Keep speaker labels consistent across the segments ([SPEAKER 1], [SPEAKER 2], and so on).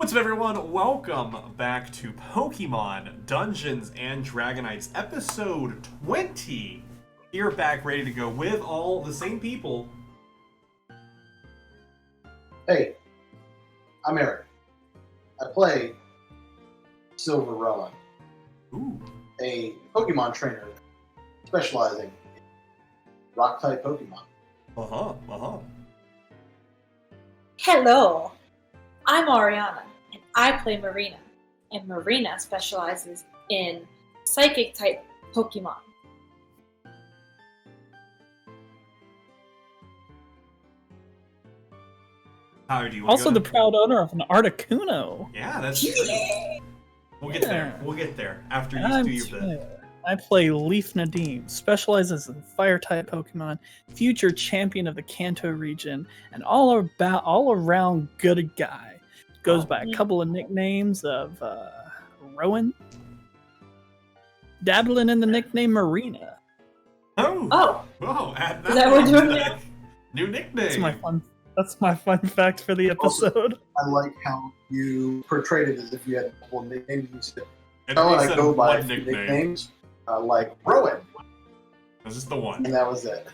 [SPEAKER 1] What's up, everyone? Welcome back to Pokemon Dungeons and Dragonites, episode 20. Here, back ready to go with all the same people.
[SPEAKER 2] Hey, I'm Eric. I play Silver Rowan, a Pokemon trainer specializing in Rock-type Pokemon.
[SPEAKER 3] Hello, I'm Ariana, and I play Marina, and Marina specializes in Psychic-type Pokemon.
[SPEAKER 1] How do you
[SPEAKER 4] Also the proud owner of an Articuno.
[SPEAKER 1] Yeah, that's true. We'll get there. We'll get there after you do your bit.
[SPEAKER 4] I play Leaf Nadim, specializes in Fire-type Pokemon, future champion of the Kanto region, and all-around good guy. Goes by a couple of nicknames of Rowan, dabbling in the nickname Marina.
[SPEAKER 1] Oh! Add that.
[SPEAKER 3] Is that what we're doing now?
[SPEAKER 1] New nickname.
[SPEAKER 4] That's my fun fact for the episode.
[SPEAKER 2] I like how you portrayed it as if you had multiple nicknames. You said,
[SPEAKER 1] And
[SPEAKER 2] I
[SPEAKER 1] said
[SPEAKER 2] go by
[SPEAKER 1] one
[SPEAKER 2] nicknames, like Rowan.
[SPEAKER 1] This is the one.
[SPEAKER 2] And that was it.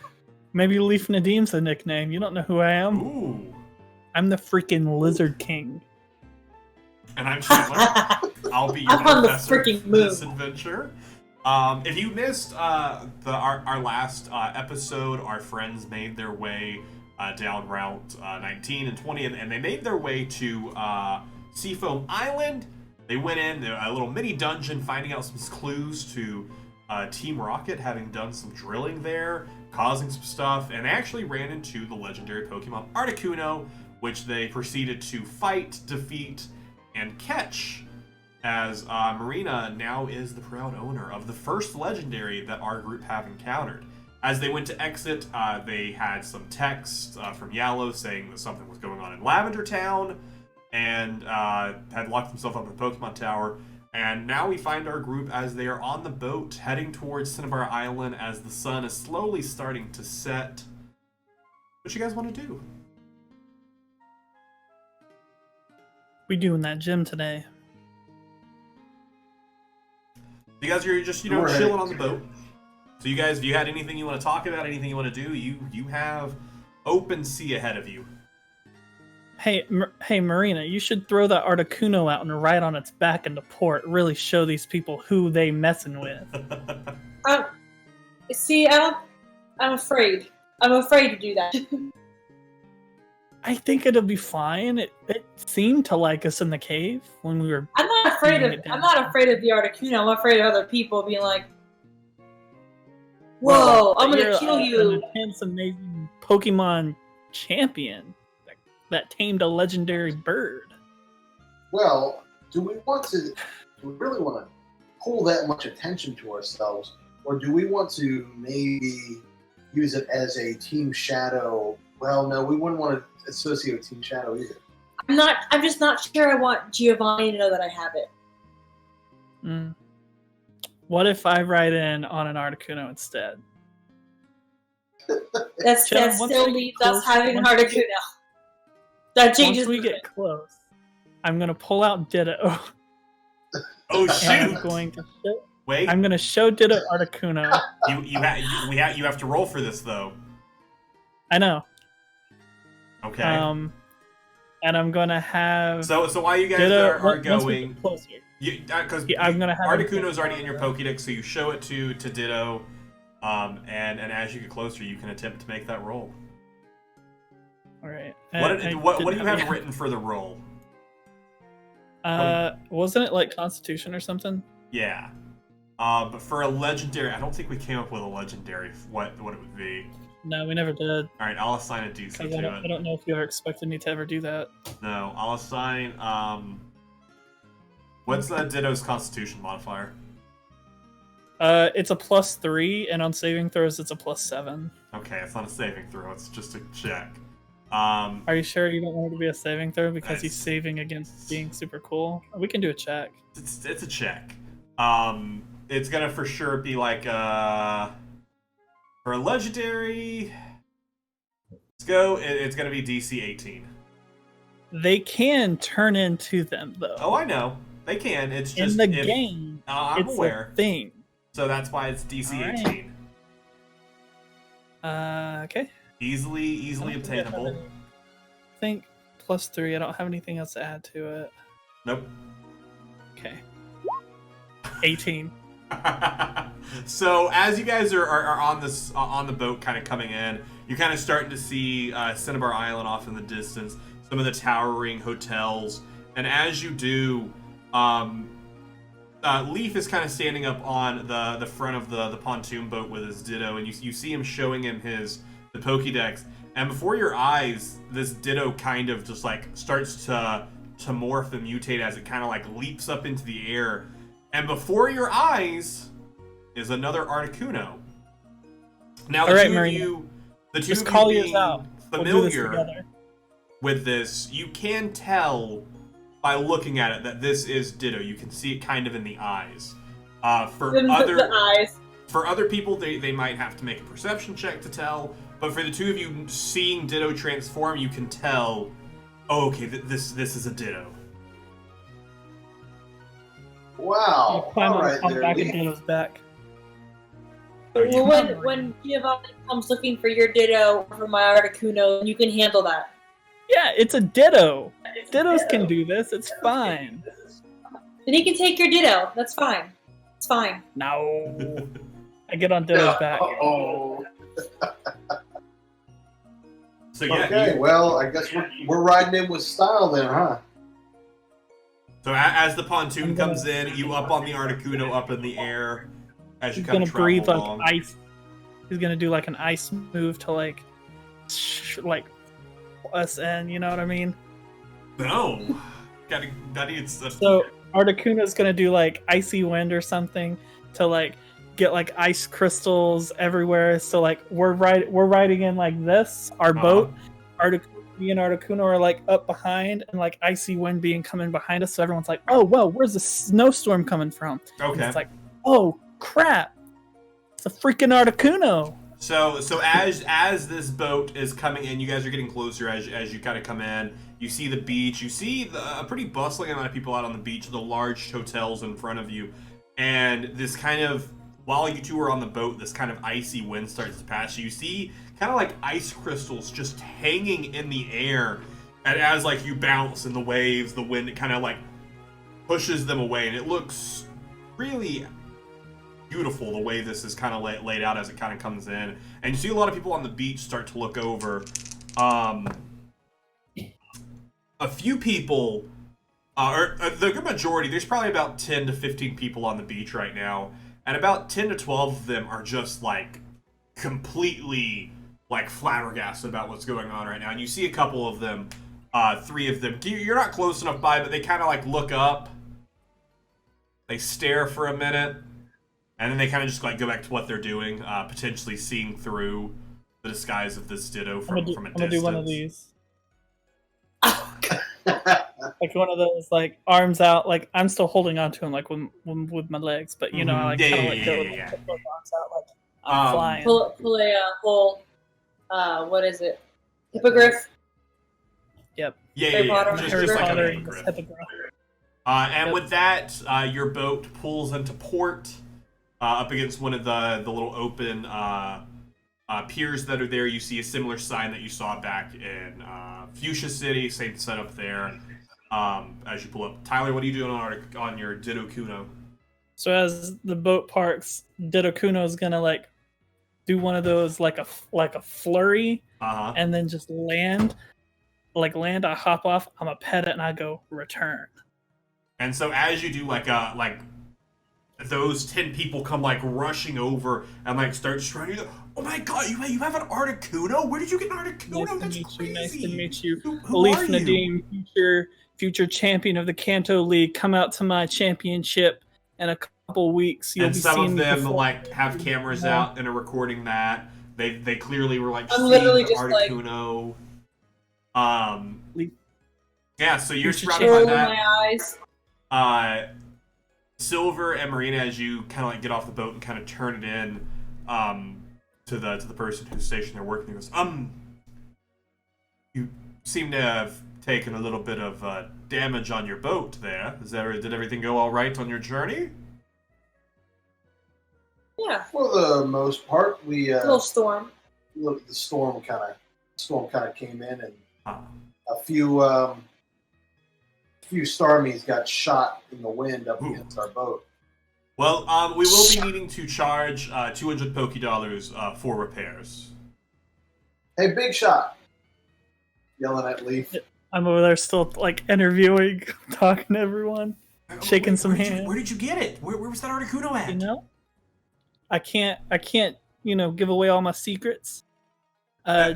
[SPEAKER 4] Maybe Leaf Nadim's a nickname. You don't know who I am?
[SPEAKER 1] Ooh.
[SPEAKER 4] I'm the freaking Lizard King.
[SPEAKER 1] And I'm Chandler. I'll be your
[SPEAKER 3] I'm on the
[SPEAKER 1] professor
[SPEAKER 3] freaking
[SPEAKER 1] for
[SPEAKER 3] moon.
[SPEAKER 1] this adventure. If you missed our last episode, our friends made their way down Route 19 and 20, and they made their way to Seafoam Island. They went in a little mini dungeon, finding out some clues to Team Rocket having done some drilling there, causing some stuff, and they actually ran into the legendary Pokemon Articuno, which they proceeded to fight, defeat, and catch, as Marina now is the proud owner of the first legendary that our group have encountered. As they went to exit, they had some text from Yallow saying that something was going on in Lavender Town, and had locked themselves up in the Pokemon Tower. And now we find our group as they are on the boat heading towards Cinnabar Island as the sun is slowly starting to set. What you guys want to do?
[SPEAKER 4] We doing that gym today.
[SPEAKER 1] You guys are just, chilling on the boat. So you guys, if you had anything you want to talk about, anything you want to do, you have open sea ahead of you.
[SPEAKER 4] Hey, Marina, you should throw that Articuno out and ride on its back into port. Really show these people who they messing with.
[SPEAKER 3] I'm afraid. I'm afraid to do that.
[SPEAKER 4] I think it'll be fine. It seemed to like us in the cave when we were.
[SPEAKER 3] I'm not afraid of the Articuno. I'm afraid of other people being like, "Whoa, I'm gonna kill you!"
[SPEAKER 4] An intense, amazing Pokemon champion that tamed a legendary bird.
[SPEAKER 2] Well, do we really want to pull that much attention to ourselves, or do we want to maybe use it as a Team Shadow? Well, no, we wouldn't want to associate with Team Shadow either.
[SPEAKER 3] I'm just not sure I want Giovanni to know that I have it.
[SPEAKER 4] What if I ride in on an Articuno instead?
[SPEAKER 3] That still leaves us having an Articuno. That changes.
[SPEAKER 4] Once we get close, I'm gonna pull out Ditto.
[SPEAKER 1] Oh shoot!
[SPEAKER 4] I'm gonna show Ditto Articuno.
[SPEAKER 1] You have to roll for this though.
[SPEAKER 4] I know.
[SPEAKER 1] Okay.
[SPEAKER 4] And I'm gonna have.
[SPEAKER 1] So while you guys
[SPEAKER 4] Ditto,
[SPEAKER 1] are going,
[SPEAKER 4] because
[SPEAKER 1] I'm
[SPEAKER 4] gonna have
[SPEAKER 1] Articuno's already in your Pokédex, so you show it to Ditto, and as you get closer, you can attempt to make that roll.
[SPEAKER 4] All right.
[SPEAKER 1] What do you have written for the roll?
[SPEAKER 4] Wasn't it like Constitution or something?
[SPEAKER 1] Yeah. But for a legendary, I don't think we came up with a legendary. What it would be?
[SPEAKER 4] No, we never did.
[SPEAKER 1] All right, I'll assign a DC to it.
[SPEAKER 4] I don't know if you ever expected me to ever do that.
[SPEAKER 1] No, I'll assign. What's Ditto's Constitution modifier?
[SPEAKER 4] It's a +3, and on saving throws, it's a +7.
[SPEAKER 1] Okay, it's not a saving throw. It's just a check.
[SPEAKER 4] Are you sure you don't want it to be a saving throw because he's saving against being super cool? We can do a check.
[SPEAKER 1] It's a check. It's gonna for sure be like for a legendary. Let's go. It's gonna be DC 18.
[SPEAKER 4] they can turn into them though.
[SPEAKER 1] Oh, I know. They can. It's just
[SPEAKER 4] in the game.
[SPEAKER 1] I'm
[SPEAKER 4] it's
[SPEAKER 1] aware.
[SPEAKER 4] a thing.
[SPEAKER 1] So that's why it's DC 18.
[SPEAKER 4] Okay.
[SPEAKER 1] Easily obtainable.
[SPEAKER 4] I think +3. I don't have anything else to add to it.
[SPEAKER 1] Nope.
[SPEAKER 4] Okay. 18.
[SPEAKER 1] So as you guys are on the boat, kind of coming in, you're kind of starting to see Cinnabar Island off in the distance, some of the towering hotels, and as you do, Leaf is kind of standing up on the front of the pontoon boat with his Ditto, and you see him showing him the Pokédex, and before your eyes, this Ditto kind of just like starts to morph and mutate as it kind of like leaps up into the air, and before your eyes is another Articuno. Now the two of you being familiar with this, you can tell by looking at it that this is Ditto. You can see it kind of in the eyes. For other people, they might have to make a perception check to tell, but for the two of you seeing Ditto transform, you can tell, oh, okay, this is a Ditto.
[SPEAKER 2] Wow.
[SPEAKER 4] Climb
[SPEAKER 2] All right,
[SPEAKER 4] on
[SPEAKER 2] there,
[SPEAKER 4] back
[SPEAKER 2] Leaf.
[SPEAKER 4] of Ditto's back.
[SPEAKER 3] Well, when Giovanni comes looking for your Ditto or for my Articuno, you can handle that.
[SPEAKER 4] Yeah, it's a Ditto. Dittos can do this. It's fine.
[SPEAKER 3] Then he can take your Ditto. That's fine. It's fine.
[SPEAKER 4] No. I get on Ditto's back.
[SPEAKER 2] Uh-oh.
[SPEAKER 1] So yeah.
[SPEAKER 2] Okay, well, I guess we're riding in with style then, huh?
[SPEAKER 1] So as the pontoon comes in, you up on the Articuno, up in the air, as you
[SPEAKER 4] He's
[SPEAKER 1] kind
[SPEAKER 4] gonna
[SPEAKER 1] of travel
[SPEAKER 4] breathe
[SPEAKER 1] along.
[SPEAKER 4] like ice. He's gonna do like an ice move to like us in. You know what I mean?
[SPEAKER 1] No, gotta get stuff.
[SPEAKER 4] So Articuno's gonna do like icy wind or something to like get like ice crystals everywhere. So like we're riding in like this. Our boat, me and Articuno are like up behind, and like icy wind coming behind us. So everyone's like, "Oh, well, where's the snowstorm coming from?"
[SPEAKER 1] Okay.
[SPEAKER 4] And it's like, "Oh crap! It's a freaking Articuno!"
[SPEAKER 1] So as this boat is coming in, you guys are getting closer as you kind of come in. You see the beach. You see a pretty bustling amount of people out on the beach. The large hotels in front of you, and this kind of, while you two are on the boat, this kind of icy wind starts to pass. You see kind of like ice crystals just hanging in the air, and as like you bounce in the waves, the wind kind of like pushes them away, and it looks really beautiful the way this is kind of laid out as it kind of comes in. And you see a lot of people on the beach start to look over. A few people, or the good majority, there's probably about 10 to 15 people on the beach right now, and about 10 to 12 of them are just like completely like flabbergasted about what's going on right now. And you see a couple of them, 3 of them, you're not close enough by, but they kind of like look up, they stare for a minute, and then they kind of just like go back to what they're doing, potentially seeing through the disguise of this Ditto from a distance.
[SPEAKER 4] I'm gonna do one of these. Like one of those, like arms out, like I'm still holding on to him, like with my legs, but you know, I like kind of like go with both arms out, like I'm flying.
[SPEAKER 3] Pull a whole, what is it? Hippogriff.
[SPEAKER 4] Yep.
[SPEAKER 1] Yeah. Just like a hippogriff. And with that, your boat pulls into port up against one of the little open piers that are there. You see a similar sign that you saw back in Fuchsia City, same setup there. As you pull up, Tyler, what are you doing on your Ditto Kuno?
[SPEAKER 4] So as the boat parks, Ditto Kuno is gonna like do one of those like a flurry, and then just land. I hop off. I'm a pet it, and I go return. And
[SPEAKER 1] so as you do, like those 10 people come like rushing over and like start trying to. Oh my god, you have an Articuno? Where did you get an Articuno? That's crazy.
[SPEAKER 4] Nice to meet you.
[SPEAKER 1] Who
[SPEAKER 4] Leaf
[SPEAKER 1] are
[SPEAKER 4] Nadim, future champion of the Kanto League. Come out to my championship in a couple weeks. You'll
[SPEAKER 1] and
[SPEAKER 4] be
[SPEAKER 1] some
[SPEAKER 4] seeing
[SPEAKER 1] of them
[SPEAKER 4] me
[SPEAKER 1] like have cameras out and are recording that. They clearly were like
[SPEAKER 3] I'm
[SPEAKER 1] seeing
[SPEAKER 3] literally
[SPEAKER 1] the
[SPEAKER 3] just
[SPEAKER 1] Articuno. Yeah, so you're
[SPEAKER 4] Future
[SPEAKER 1] surrounded by
[SPEAKER 3] Roll
[SPEAKER 1] that.
[SPEAKER 3] my eyes.
[SPEAKER 1] Silver and Marina, as you kind of like get off the boat and kind of turn it in to the person who's stationed there working, he goes, you seem to have taken a little bit of damage on your boat there. Did everything go all right on your journey?
[SPEAKER 3] Yeah.
[SPEAKER 2] For the most part, we
[SPEAKER 3] A little storm.
[SPEAKER 2] look, the storm kind of came in, and
[SPEAKER 1] Huh.
[SPEAKER 2] a few Starmies got shot in the wind up against our boat.
[SPEAKER 1] Well, we will be needing to charge 200 Poké for repairs.
[SPEAKER 2] Hey, Big Shot! Yelling at Leaf.
[SPEAKER 4] I'm over there still like interviewing, talking to everyone, shaking some
[SPEAKER 1] Where
[SPEAKER 4] hands.
[SPEAKER 1] did you get it? Where was that Articuno at?
[SPEAKER 4] You know, I can't, give away all my secrets.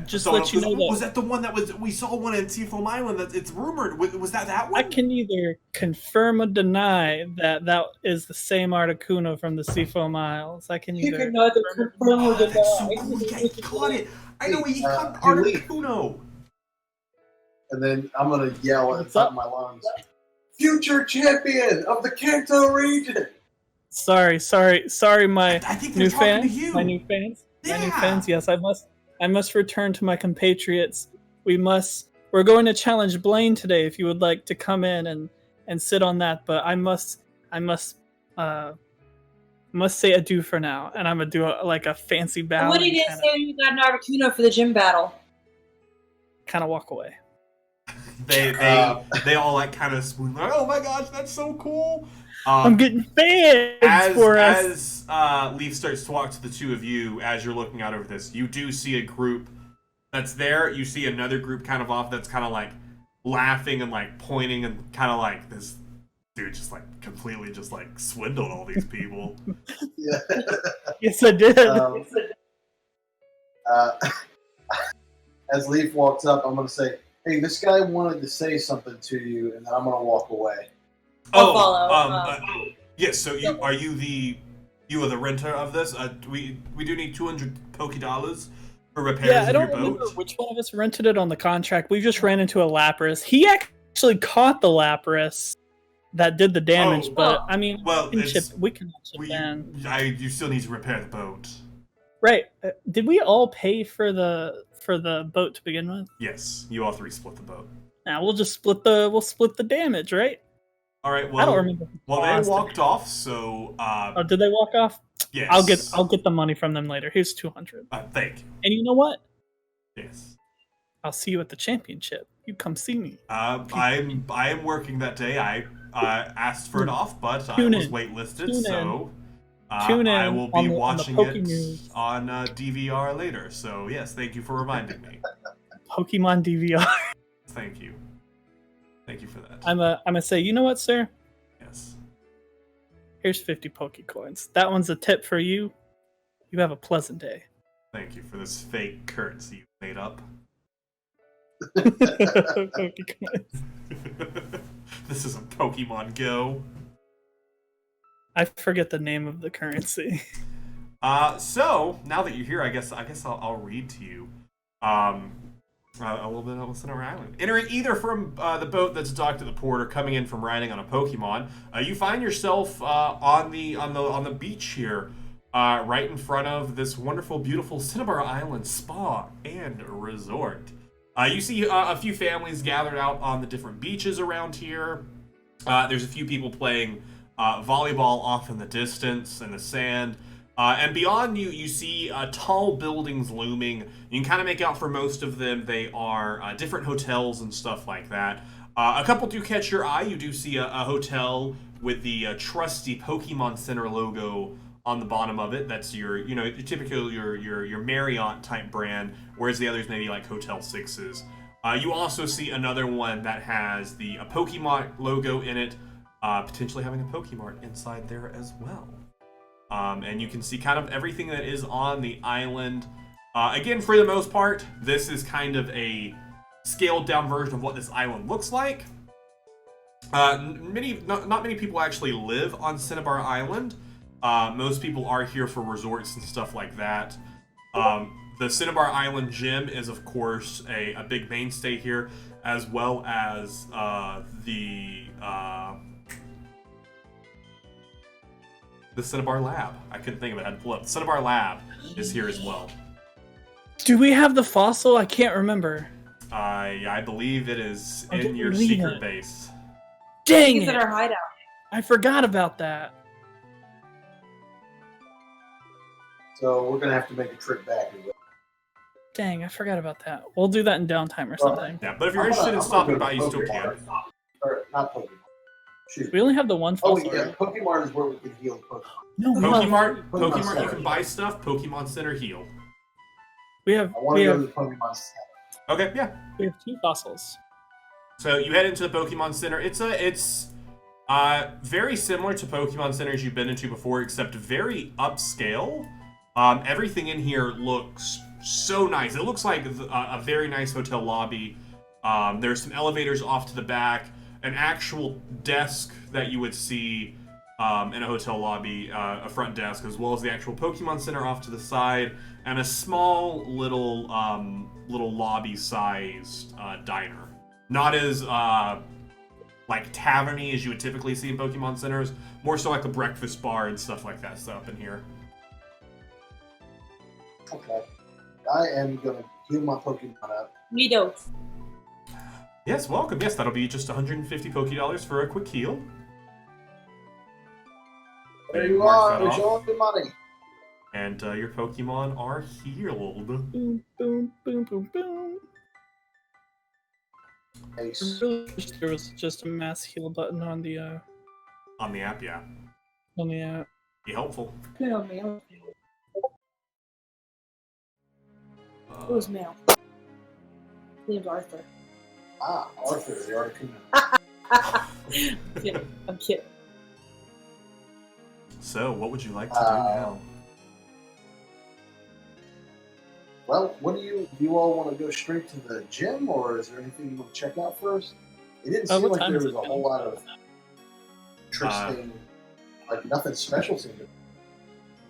[SPEAKER 4] Just let you know that.
[SPEAKER 1] Was that the one that we saw one in Seafoam Island? That it's rumored. Was that one?
[SPEAKER 4] I can either confirm or deny that is the same Articuno from the Seafoam Isles. I can either.
[SPEAKER 3] neither confirm or
[SPEAKER 1] That's so cool. He caught it. I know he caught Articuno.
[SPEAKER 2] And then I'm gonna yell at the
[SPEAKER 4] What's
[SPEAKER 2] top
[SPEAKER 4] up?
[SPEAKER 2] of my lungs. Future champion of the Kanto region!
[SPEAKER 4] Sorry, my
[SPEAKER 1] I think
[SPEAKER 4] new
[SPEAKER 1] they're talking
[SPEAKER 4] fans.
[SPEAKER 1] to you.
[SPEAKER 4] My new fans. My new
[SPEAKER 1] Yeah.
[SPEAKER 4] fans. Yes, I must return to my compatriots. We're going to challenge Blaine today. If you would like to come in and sit on that, but I must say adieu for now, and I'm gonna do a fancy bow.
[SPEAKER 3] What did you say you got an Articuno for the gym battle?
[SPEAKER 4] Kind of walk away.
[SPEAKER 1] They all like kind of swoon like, oh my gosh, that's so cool.
[SPEAKER 4] I'm getting fans for us.
[SPEAKER 1] As Leaf starts to walk to the two of you, as you're looking out over this, you do see a group that's there. You see another group kind of off that's kind of like laughing and like pointing and kind of like this dude just like completely just like swindled all these people.
[SPEAKER 2] Yeah.
[SPEAKER 4] Yes, I did.
[SPEAKER 2] As Leaf walks up, I'm gonna say, "Hey, this guy wanted to say something to you," and then I'm gonna walk away.
[SPEAKER 3] I'll follow.
[SPEAKER 1] Yes. So are you the renter of this? We do need 200 Poké for repairs
[SPEAKER 4] Yeah, I
[SPEAKER 1] of
[SPEAKER 4] don't
[SPEAKER 1] your
[SPEAKER 4] remember
[SPEAKER 1] boat.
[SPEAKER 4] which one of us rented it on the contract. We just ran into a Lapras. He actually caught the Lapras that did the damage,
[SPEAKER 1] Oh.
[SPEAKER 4] but I mean,
[SPEAKER 1] Well,
[SPEAKER 4] we can chip in.
[SPEAKER 1] you still need to repair the boat.
[SPEAKER 4] Right? Did we all pay for the boat to begin with?
[SPEAKER 1] Yes, you all three split the boat.
[SPEAKER 4] Now we'll just split the damage, right?
[SPEAKER 1] All right. Well,
[SPEAKER 4] I don't remember.
[SPEAKER 1] Well, they walked off, so
[SPEAKER 4] Oh, did they walk off?
[SPEAKER 1] yes.
[SPEAKER 4] I'll get the money from them later. Here's 200.
[SPEAKER 1] Thank you.
[SPEAKER 4] And you know what?
[SPEAKER 1] Yes.
[SPEAKER 4] I'll see you at the championship. You come see me.
[SPEAKER 1] I am working that day. I asked for it off, but I
[SPEAKER 4] Tune
[SPEAKER 1] was
[SPEAKER 4] in.
[SPEAKER 1] waitlisted,
[SPEAKER 4] Tune
[SPEAKER 1] so
[SPEAKER 4] Tune in
[SPEAKER 1] I will be
[SPEAKER 4] on the
[SPEAKER 1] watching
[SPEAKER 4] Poke
[SPEAKER 1] it
[SPEAKER 4] News.
[SPEAKER 1] on DVR later. So yes, thank you for reminding me.
[SPEAKER 4] Pokemon DVR.
[SPEAKER 1] Thank you. Thank you for that.
[SPEAKER 4] I'm gonna say, you know what, sir?
[SPEAKER 1] Yes.
[SPEAKER 4] Here's 50 Pokecoins. That one's a tip for you. You have a pleasant day.
[SPEAKER 1] Thank you for this fake currency you made up.
[SPEAKER 4] Pokecoins.
[SPEAKER 1] This isn't Pokemon Go.
[SPEAKER 4] I forget the name of the currency.
[SPEAKER 1] So now that you're here, I guess I'll read to you a little bit of Cinnabar Island. Entering either from the boat that's docked at the port or coming in from riding on a Pokemon, you find yourself on the beach here, right in front of this wonderful, beautiful Cinnabar Island spa and resort. You see a few families gathered out on the different beaches around here. There's a few people playing volleyball off in the distance in the sand. And beyond you see tall buildings looming. You can kind of make out for most of them they are different hotels and stuff like that. A couple do catch your eye. You do see a hotel with the trusty Pokemon Center logo on the bottom of it. That's your typical your Marriott type brand, whereas the others maybe like Hotel Sixes. You also see another one that has the Pokemon logo in it, potentially having a Pokemart inside there as well. And you can see kind of everything that is on the island. Again, for the most part, this is kind of a scaled down version of what this island looks like. Not many people actually live on Cinnabar Island. Most people are here for resorts and stuff like that. The Cinnabar Island Gym is, of course, a big mainstay here, as well as the Cinnabar Lab. I couldn't think of it. I had to pull up. The Cinnabar Lab is here as well.
[SPEAKER 4] Do we have the fossil? I can't remember.
[SPEAKER 1] I believe it is
[SPEAKER 4] I
[SPEAKER 1] in
[SPEAKER 4] didn't
[SPEAKER 1] your
[SPEAKER 4] read
[SPEAKER 1] secret
[SPEAKER 4] it.
[SPEAKER 1] base.
[SPEAKER 4] Dang
[SPEAKER 3] He's
[SPEAKER 4] it!
[SPEAKER 3] at our hideout.
[SPEAKER 4] I forgot about that.
[SPEAKER 2] So we're gonna have to make a trip back.
[SPEAKER 4] Dang, I forgot about that. We'll do that in downtime or something.
[SPEAKER 1] Yeah, but if you're interested in stopping by, you still can.
[SPEAKER 2] Or not Pokemon. Shoot.
[SPEAKER 4] We only have the one
[SPEAKER 2] Oh
[SPEAKER 4] fossil.
[SPEAKER 2] yeah,
[SPEAKER 4] right?
[SPEAKER 2] Pokemon is where we can heal Pokemon.
[SPEAKER 4] No,
[SPEAKER 1] Pokemon, you
[SPEAKER 2] Center.
[SPEAKER 1] can buy stuff. Pokemon Center heal.
[SPEAKER 4] we have
[SPEAKER 2] I want
[SPEAKER 4] we
[SPEAKER 2] to go
[SPEAKER 4] have
[SPEAKER 2] to the Pokemon Center.
[SPEAKER 1] Okay, yeah.
[SPEAKER 4] we have 2 fossils.
[SPEAKER 1] So you head into the Pokemon Center. It's very similar to Pokemon Centers you've been into before, except very upscale. Everything in here looks so nice. It looks like a very nice hotel lobby. There's some elevators off to the back, an actual desk that you would see in a hotel lobby, a front desk, as well as the actual Pokemon Center off to the side, and a small little lobby-sized diner. Not as like taverny as you would typically see in Pokemon Centers, more so like a breakfast bar and stuff like that set up in here.
[SPEAKER 2] Okay. I am gonna heal my Pokemon up.
[SPEAKER 3] We don't.
[SPEAKER 1] Yes, welcome. Yes, that'll be just 150 Pokédollars for a quick heal.
[SPEAKER 2] There you
[SPEAKER 1] Mark
[SPEAKER 2] are.
[SPEAKER 1] that
[SPEAKER 2] There's
[SPEAKER 1] off.
[SPEAKER 2] all the money.
[SPEAKER 1] And your Pokemon are healed.
[SPEAKER 4] Boom, boom, boom, boom, boom. I
[SPEAKER 2] Nice.
[SPEAKER 4] really wish there was just a mass heal button on the
[SPEAKER 1] On the app, yeah.
[SPEAKER 4] app.
[SPEAKER 1] Be helpful.
[SPEAKER 3] Mail, mail. It was mail. His name's Arthur.
[SPEAKER 2] Ah, Arthur, the Articuno.
[SPEAKER 3] I'm kidding.
[SPEAKER 1] So, what would you like to do now?
[SPEAKER 2] Well, what do you all want to go straight to the gym, or is there anything you want to check out first? It didn't seem
[SPEAKER 4] what
[SPEAKER 2] like
[SPEAKER 4] time
[SPEAKER 2] there
[SPEAKER 4] is
[SPEAKER 2] was
[SPEAKER 4] it
[SPEAKER 2] a whole lot of interesting, like nothing special seemed to.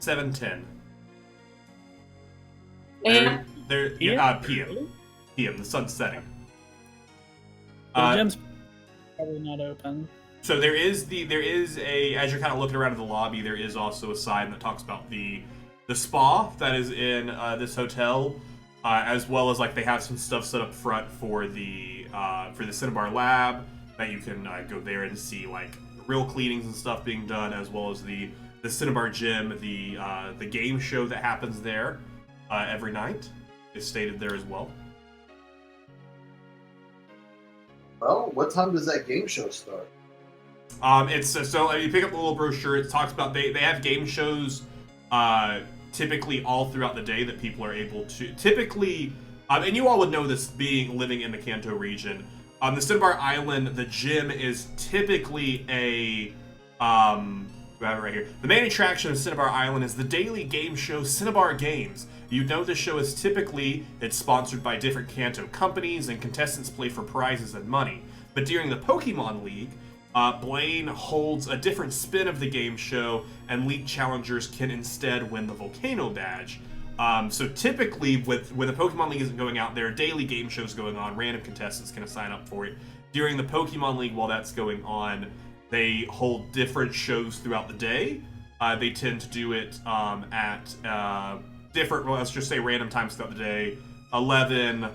[SPEAKER 1] 7:10.
[SPEAKER 3] And
[SPEAKER 1] PM. PM. The sun's setting.
[SPEAKER 4] The gym's probably not open.
[SPEAKER 1] So there is a, as you're kind of looking around in the lobby, there is also a sign that talks about the spa that is in this hotel, as well as like they have some stuff set up front for the Cinnabar lab that you can go there and see like real cleanings and stuff being done, as well as the Cinnabar gym, the game show that happens there every night is stated there as well.
[SPEAKER 2] Well, what time does that game show start?
[SPEAKER 1] It's so you pick up the little brochure. It talks about they have game shows typically all throughout the day that people are able to typically, and you all would know this being living in the Kanto region. The Cinnabar Island, the gym is typically a we have it right here. The main attraction of Cinnabar Island is the daily game show Cinnabar Games. You know the show is it's sponsored by different Kanto companies, and contestants play for prizes and money. But during the Pokemon League, Blaine holds a different spin of the game show, and league challengers can instead win the Volcano Badge. So typically, when the Pokemon League isn't going out, there are daily game shows going on. Random contestants can sign up for it. During the Pokemon League, while that's going on, they hold different shows throughout the day. They tend to do it at different, well, let's just say random times throughout the day. 11,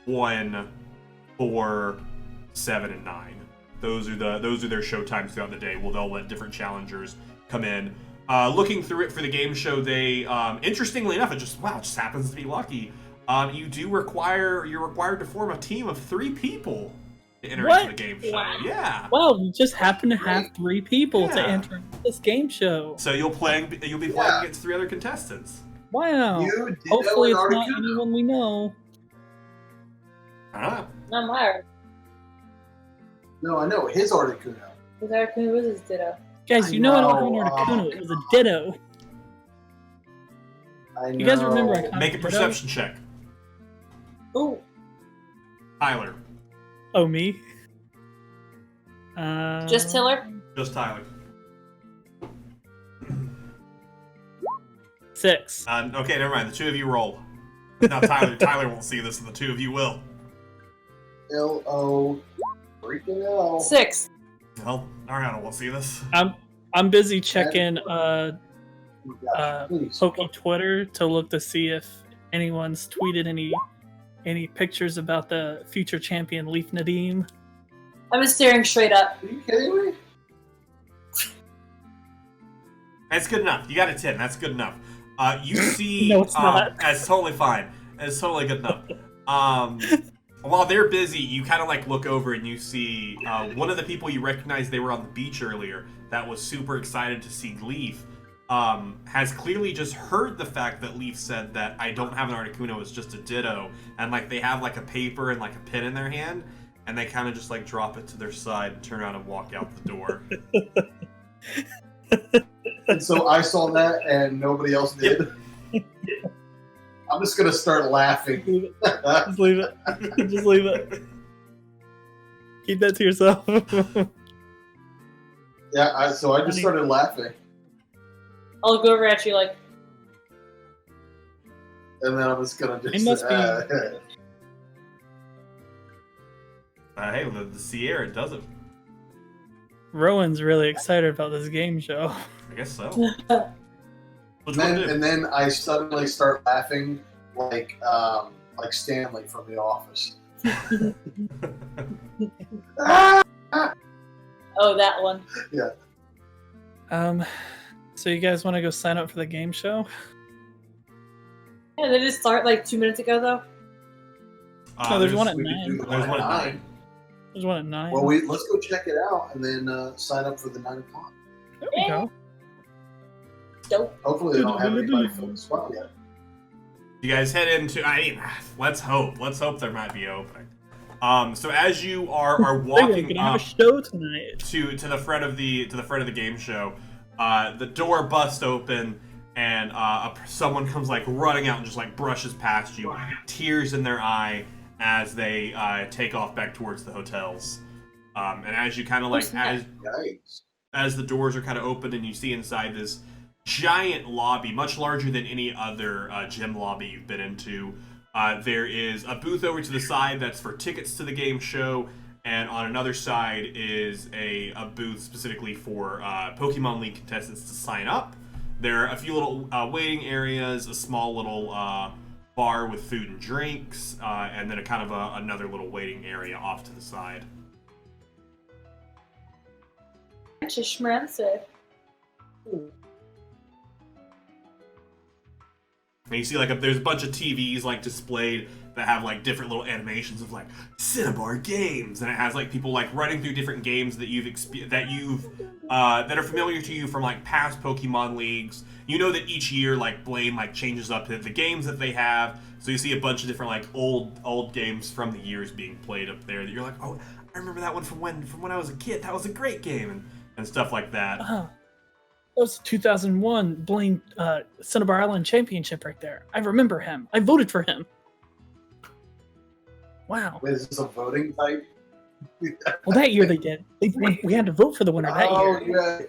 [SPEAKER 1] 1, 4, 7, and 9. Those are their show times throughout the day. Well, they'll let different challengers come in. Looking through it for the game show, they interestingly enough, it just happens to be lucky. You're required to form a team of 3 people to enter into the game show.
[SPEAKER 3] Wow.
[SPEAKER 1] Yeah.
[SPEAKER 4] Well, we just happen to have 3 people to
[SPEAKER 1] Yeah.
[SPEAKER 4] enter this game show.
[SPEAKER 1] So you'll be playing against 3 other contestants.
[SPEAKER 4] Wow.
[SPEAKER 2] You did
[SPEAKER 4] Hopefully it's
[SPEAKER 2] know an
[SPEAKER 4] not
[SPEAKER 2] Articuno.
[SPEAKER 4] anyone we know.
[SPEAKER 1] Ah.
[SPEAKER 3] not my
[SPEAKER 2] No, I know his Articuno.
[SPEAKER 3] His Articuno was his Ditto.
[SPEAKER 4] Guys,
[SPEAKER 2] I
[SPEAKER 4] you know I don't
[SPEAKER 2] know,
[SPEAKER 4] have an Articuno. It was a Ditto.
[SPEAKER 2] I know.
[SPEAKER 4] You guys remember I caught
[SPEAKER 1] Make a
[SPEAKER 4] Ditto?
[SPEAKER 1] perception check.
[SPEAKER 3] Ooh.
[SPEAKER 1] Tyler.
[SPEAKER 4] Oh, me?
[SPEAKER 3] Just Tiller?
[SPEAKER 1] Just Tyler.
[SPEAKER 4] 6.
[SPEAKER 1] Okay, never mind. The 2 of you roll. Now Tyler won't see this, and the 2 of you will.
[SPEAKER 2] L-O freaking L.
[SPEAKER 3] 6.
[SPEAKER 1] Well, Ariana won't see this.
[SPEAKER 4] I'm busy checking
[SPEAKER 2] Please.
[SPEAKER 4] Poke Twitter to look to see if anyone's tweeted any any pictures about the future champion Leaf Nadim?
[SPEAKER 3] I've been staring straight up.
[SPEAKER 2] Are you kidding me?
[SPEAKER 1] That's good enough. You got a 10. That's good enough. You see...
[SPEAKER 4] No, it's not.
[SPEAKER 1] That's totally fine. It's totally good enough. While they're busy, you kind of like look over and you see one of the people you recognize, they were on the beach earlier, that was super excited to see Leaf, has clearly just heard the fact that Leaf said that I don't have an Articuno, it's just a Ditto, and like they have like a paper and like a pen in their hand, and they kind of just like drop it to their side and turn around and walk out the door.
[SPEAKER 2] And so I saw that and nobody else did. I'm just going to start laughing.
[SPEAKER 4] Just leave it. Just leave it. Keep that to yourself.
[SPEAKER 2] Yeah, so I just started laughing.
[SPEAKER 3] I'll go over at you like,
[SPEAKER 2] And then I'm just going to just...
[SPEAKER 4] It must be...
[SPEAKER 1] Hey, the Sierra does it.
[SPEAKER 4] Rowan's really excited about this game show.
[SPEAKER 1] I guess so.
[SPEAKER 2] and then I suddenly start laughing like Stanley from The Office.
[SPEAKER 3] oh, that one.
[SPEAKER 2] Yeah.
[SPEAKER 4] So you guys want to go sign up for the game show?
[SPEAKER 3] Yeah, they just start like 2 minutes ago, though.
[SPEAKER 4] No, there's one at
[SPEAKER 2] we could
[SPEAKER 4] 9.
[SPEAKER 2] do the
[SPEAKER 1] There's one at 9.
[SPEAKER 4] There's one at 9.
[SPEAKER 2] Well, let's go check it out and then sign up for the 9 o'clock.
[SPEAKER 4] There we go.
[SPEAKER 3] Dope.
[SPEAKER 2] Hopefully they don't have anybody for the swell yet.
[SPEAKER 1] You guys head into... I mean, let's hope. Let's hope there might be opening. So as you are walking
[SPEAKER 4] We're gonna have
[SPEAKER 1] up
[SPEAKER 4] a show tonight.
[SPEAKER 1] to the front of the game show, the door busts open and someone comes like running out and just like brushes past you, tears in their eye as they take off back towards the hotels. And as you kind of like as the doors are kind of open and you see inside this giant lobby, much larger than any other gym lobby you've been into. There is a booth over to the side that's for tickets to the game show, and on another side is a booth specifically for Pokemon League contestants to sign up. There are a few little waiting areas, a small little bar with food and drinks, and then a kind of another little waiting area off to the side.
[SPEAKER 3] It's expensive.
[SPEAKER 1] And you see like there's a bunch of TVs like displayed that have like different little animations of like Cinnabar games, and it has like people like running through different games that that are familiar to you from like past Pokemon leagues. You know that each year like Blaine like changes up the games that they have, so you see a bunch of different like old games from the years being played up there that you're like, oh, I remember that one from when I was a kid. That was a great game, and stuff like that.
[SPEAKER 4] That was the 2001 Blaine Cinnabar Island Championship right there. I remember him. I voted for him. Wow.
[SPEAKER 2] Wait, is this a voting type?
[SPEAKER 4] Well, that year they did. We had to vote for the winner that year.
[SPEAKER 2] Yeah.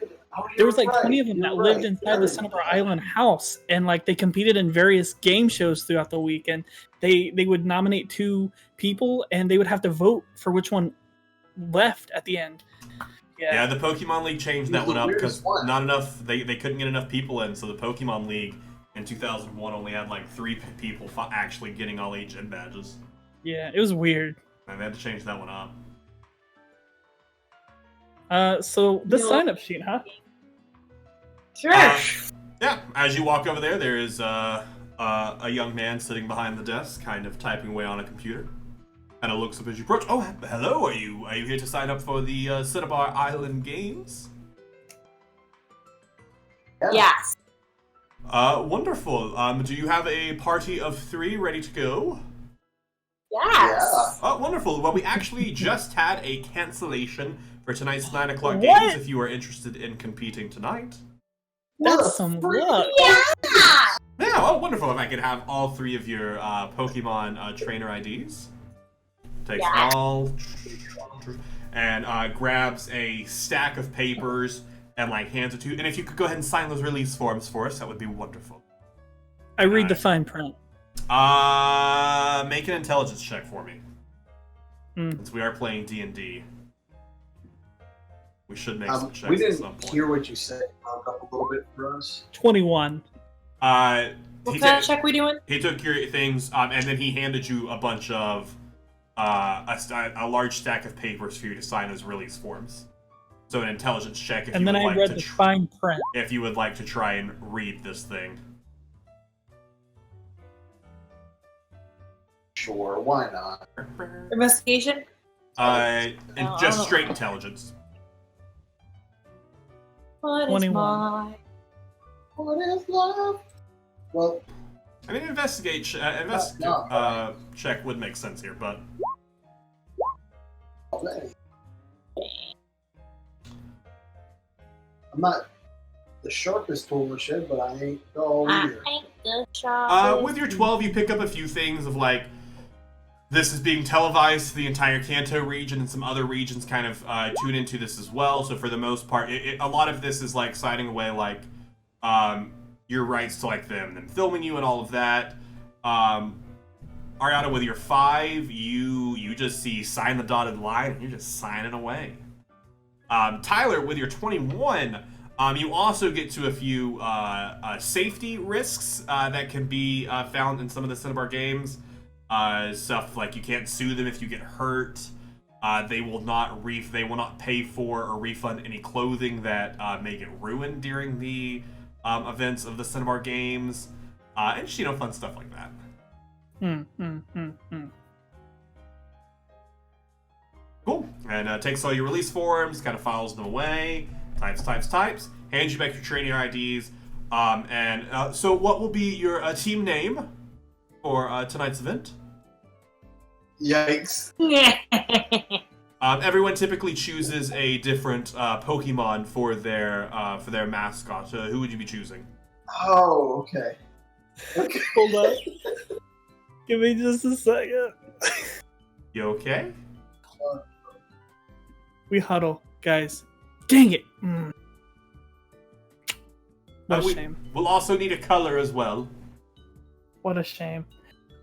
[SPEAKER 4] There was like 20 of them that lived inside the Cinnabar Island house, and like they competed in various game shows throughout the week, and they would nominate 2 people, and they would have to vote for which one left at the end.
[SPEAKER 1] Yeah, the Pokemon League changed that one up because not enough. They couldn't get enough people in, so the Pokemon League in 2001 only had like 3 people actually getting all 8 gym badges.
[SPEAKER 4] Yeah, it was weird.
[SPEAKER 1] And they had to change that one up.
[SPEAKER 4] So the sign-up sheet, huh?
[SPEAKER 3] Sure.
[SPEAKER 1] Yeah, as you walk over there is a young man sitting behind the desk, kind of typing away on a computer. And it looks up as you approach. Oh, hello. Are you here to sign up for the Cinnabar Island Games?
[SPEAKER 3] Yes.
[SPEAKER 1] Wonderful. Do you have a party of 3 ready to go?
[SPEAKER 3] Yes.
[SPEAKER 1] Oh, wonderful. Well, we actually just had a cancellation for tonight's 9 o'clock games if you are interested in competing tonight.
[SPEAKER 4] That's some luck.
[SPEAKER 3] Yeah.
[SPEAKER 1] Yeah, oh, wonderful. If I could have all 3 of your Pokemon trainer IDs. Takes all and grabs a stack of papers and like hands it to you. And if you could go ahead and sign those release forms for us, that would be wonderful.
[SPEAKER 4] I read the fine print.
[SPEAKER 1] Make an intelligence check for me. Since we are playing D&D. We should make some checks
[SPEAKER 2] we
[SPEAKER 1] at
[SPEAKER 2] didn't
[SPEAKER 1] some point.
[SPEAKER 2] hear what you said. Talk up a little bit for us.
[SPEAKER 4] 21.
[SPEAKER 3] What kind of check we doing?
[SPEAKER 1] He took your things, and then he handed you a bunch of a large stack of papers for you to sign as release forms. So an intelligence check.
[SPEAKER 4] And then I read the fine print.
[SPEAKER 1] If you would like to try and read this thing.
[SPEAKER 2] Sure, why not?
[SPEAKER 3] Investigation?
[SPEAKER 1] Just straight intelligence.
[SPEAKER 3] What is
[SPEAKER 4] 21.
[SPEAKER 3] my...
[SPEAKER 2] What is love? Well,
[SPEAKER 1] I mean, check would make sense here, but
[SPEAKER 2] okay. I'm not the sharpest tool in the shed, but I ain't dull either.
[SPEAKER 3] I ain't the sharpest.
[SPEAKER 1] With your 12, you pick up a few things of like, this is being televised to the entire Kanto region, and some other regions kind of tune into this as well. So for the most part, a lot of this is like signing away like your rights to like them filming you and all of that. Ariana, with your 5, you just see sign the dotted line, and you're just signing away. Tyler, with your 21, you also get to a few safety risks that can be found in some of the Cinnabar games. Stuff like you can't sue them if you get hurt. They will not pay for or refund any clothing that may get ruined during the events of the Cinnabar games, and just, fun stuff like that. Cool. And takes all your release forms, kind of files them away, types, hands you back your training IDs. So what will be your team name for tonight's event?
[SPEAKER 2] Yikes.
[SPEAKER 1] Everyone typically chooses a different Pokemon for their mascot. So who would you be choosing?
[SPEAKER 2] Oh, okay.
[SPEAKER 4] Hold up. Give me just a second.
[SPEAKER 1] You okay?
[SPEAKER 4] We huddle, guys. Dang it. What a shame.
[SPEAKER 1] We'll also need a color as well.
[SPEAKER 4] What a shame.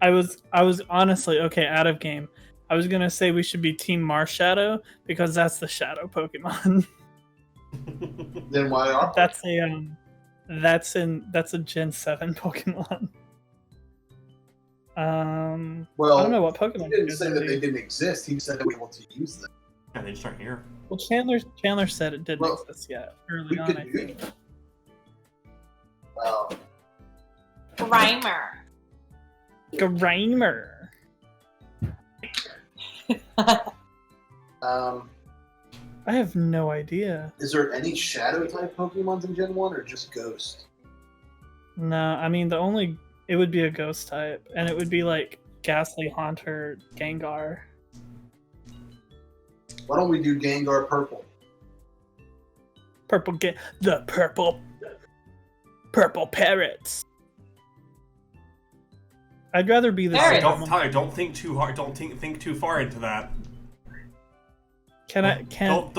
[SPEAKER 4] I was honestly, okay, out of game. I was gonna say we should be Team Marshadow because that's the shadow Pokemon.
[SPEAKER 2] Then why are
[SPEAKER 4] that's a Gen 7 Pokemon.
[SPEAKER 2] well,
[SPEAKER 4] I don't know what Pokemon.
[SPEAKER 2] He didn't say that they didn't exist. He said that we want to use them.
[SPEAKER 1] Yeah, they just aren't here.
[SPEAKER 4] Well, Chandler said it didn't exist yet. Early on, I think.
[SPEAKER 2] Well,
[SPEAKER 3] Grimer.
[SPEAKER 4] I have no idea.
[SPEAKER 2] Is there any shadow type Pokemons in Gen 1 or just Ghost?
[SPEAKER 4] No, I mean it would be a ghost type, and it would be like Ghastly Haunter, Gengar.
[SPEAKER 2] Why don't we do Gengar Purple?
[SPEAKER 4] The purple parrots. I'd rather be the
[SPEAKER 1] Tyler, don't think too hard. Don't think too far into that. Don't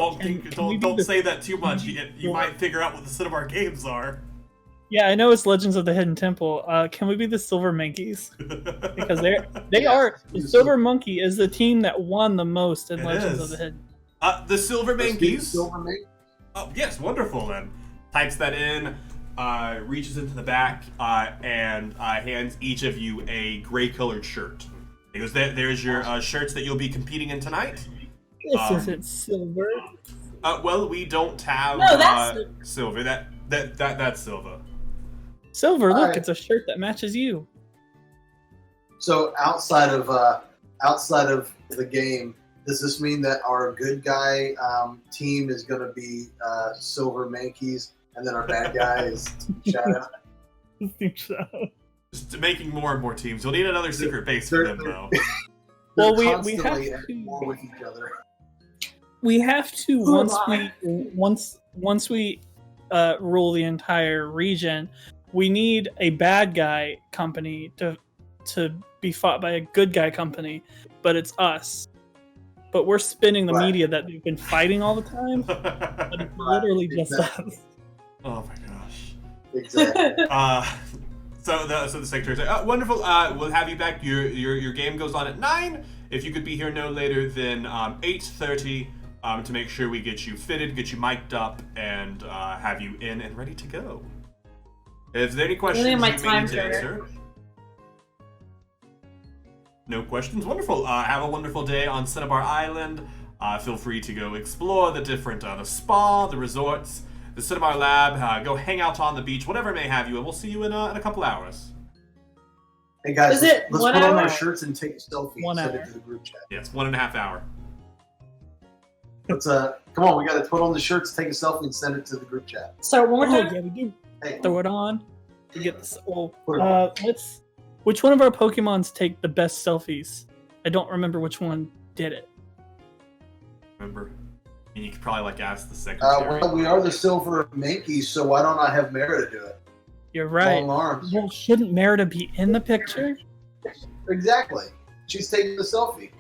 [SPEAKER 1] say that too much. You might figure out what the Cinnabar games are.
[SPEAKER 4] Yeah, I know it's Legends of the Hidden Temple. Can we be the Silver Monkeys? Because they are. The Silver Monkey is the team that won the most in Legends of the Hidden.
[SPEAKER 1] The Silver Monkeys.
[SPEAKER 2] Silver Monkeys?
[SPEAKER 1] Oh yes, wonderful then. Types that in, reaches into the back, and hands each of you a gray-colored shirt. He goes, "There's your shirts that you'll be competing in tonight."
[SPEAKER 4] This isn't silver.
[SPEAKER 1] Well, we don't have
[SPEAKER 3] that's
[SPEAKER 1] silver. That's silver.
[SPEAKER 4] Silver, look,
[SPEAKER 2] Right.
[SPEAKER 4] it's a shirt that matches you.
[SPEAKER 2] So outside of the game, does this mean that our good guy team is going to be Silver Monkeys, and then our bad guy is Shadow?
[SPEAKER 4] I think so.
[SPEAKER 1] Just making more and more teams. We'll need another secret base for them, though.
[SPEAKER 4] Well,
[SPEAKER 2] They're
[SPEAKER 4] we have
[SPEAKER 2] constantly at
[SPEAKER 4] to-
[SPEAKER 2] war with each other.
[SPEAKER 4] We have to once we rule the entire region. We need a bad guy company to be fought by a good guy company, but it's us. But we're spinning the
[SPEAKER 2] Right.
[SPEAKER 4] media that they've been fighting all the time, but it's literally just us.
[SPEAKER 1] Oh my gosh.
[SPEAKER 2] Exactly.
[SPEAKER 1] So the secretary said, "Wonderful. We'll have you back. Your game goes on at 9. If you could be here no later than 8:30, to make sure we get you fitted, get you mic'd up, and have you in and ready to go." If there are any questions
[SPEAKER 3] Only
[SPEAKER 1] you
[SPEAKER 3] my
[SPEAKER 1] may
[SPEAKER 3] time
[SPEAKER 1] need to
[SPEAKER 3] trigger.
[SPEAKER 1] answer. No questions? Wonderful. Have a wonderful day on Cinnabar Island. Feel free to go explore the different, the spa, the resorts, the Cinnabar Lab. Go hang out on the beach, whatever may have you, and we'll see you in a couple hours.
[SPEAKER 2] Hey guys,
[SPEAKER 3] Is it
[SPEAKER 2] let's
[SPEAKER 3] 1
[SPEAKER 2] put on
[SPEAKER 3] hour?
[SPEAKER 2] our shirts and take a selfie
[SPEAKER 4] 1
[SPEAKER 2] and send
[SPEAKER 4] hour.
[SPEAKER 2] it to the group chat.
[SPEAKER 1] Yes, 1.5 hours.
[SPEAKER 2] Let's come on, we got to put on the shirts, take a selfie, and send it to the group chat.
[SPEAKER 3] So one more
[SPEAKER 4] Oh,
[SPEAKER 3] time.
[SPEAKER 4] yeah, we do.
[SPEAKER 2] Hey,
[SPEAKER 4] Throw it on. We get this. Well,
[SPEAKER 2] Put it on.
[SPEAKER 4] let's. Which one of our Pokemons take the best selfies? I don't remember which one did it.
[SPEAKER 1] Remember? And you could probably ask the secretary.
[SPEAKER 2] well, we are the Silver Mankeys, so why don't I have Merida do it?
[SPEAKER 4] You're right.
[SPEAKER 2] Long arms.
[SPEAKER 4] Well, shouldn't Merida be in the picture?
[SPEAKER 2] Exactly. She's taking the selfie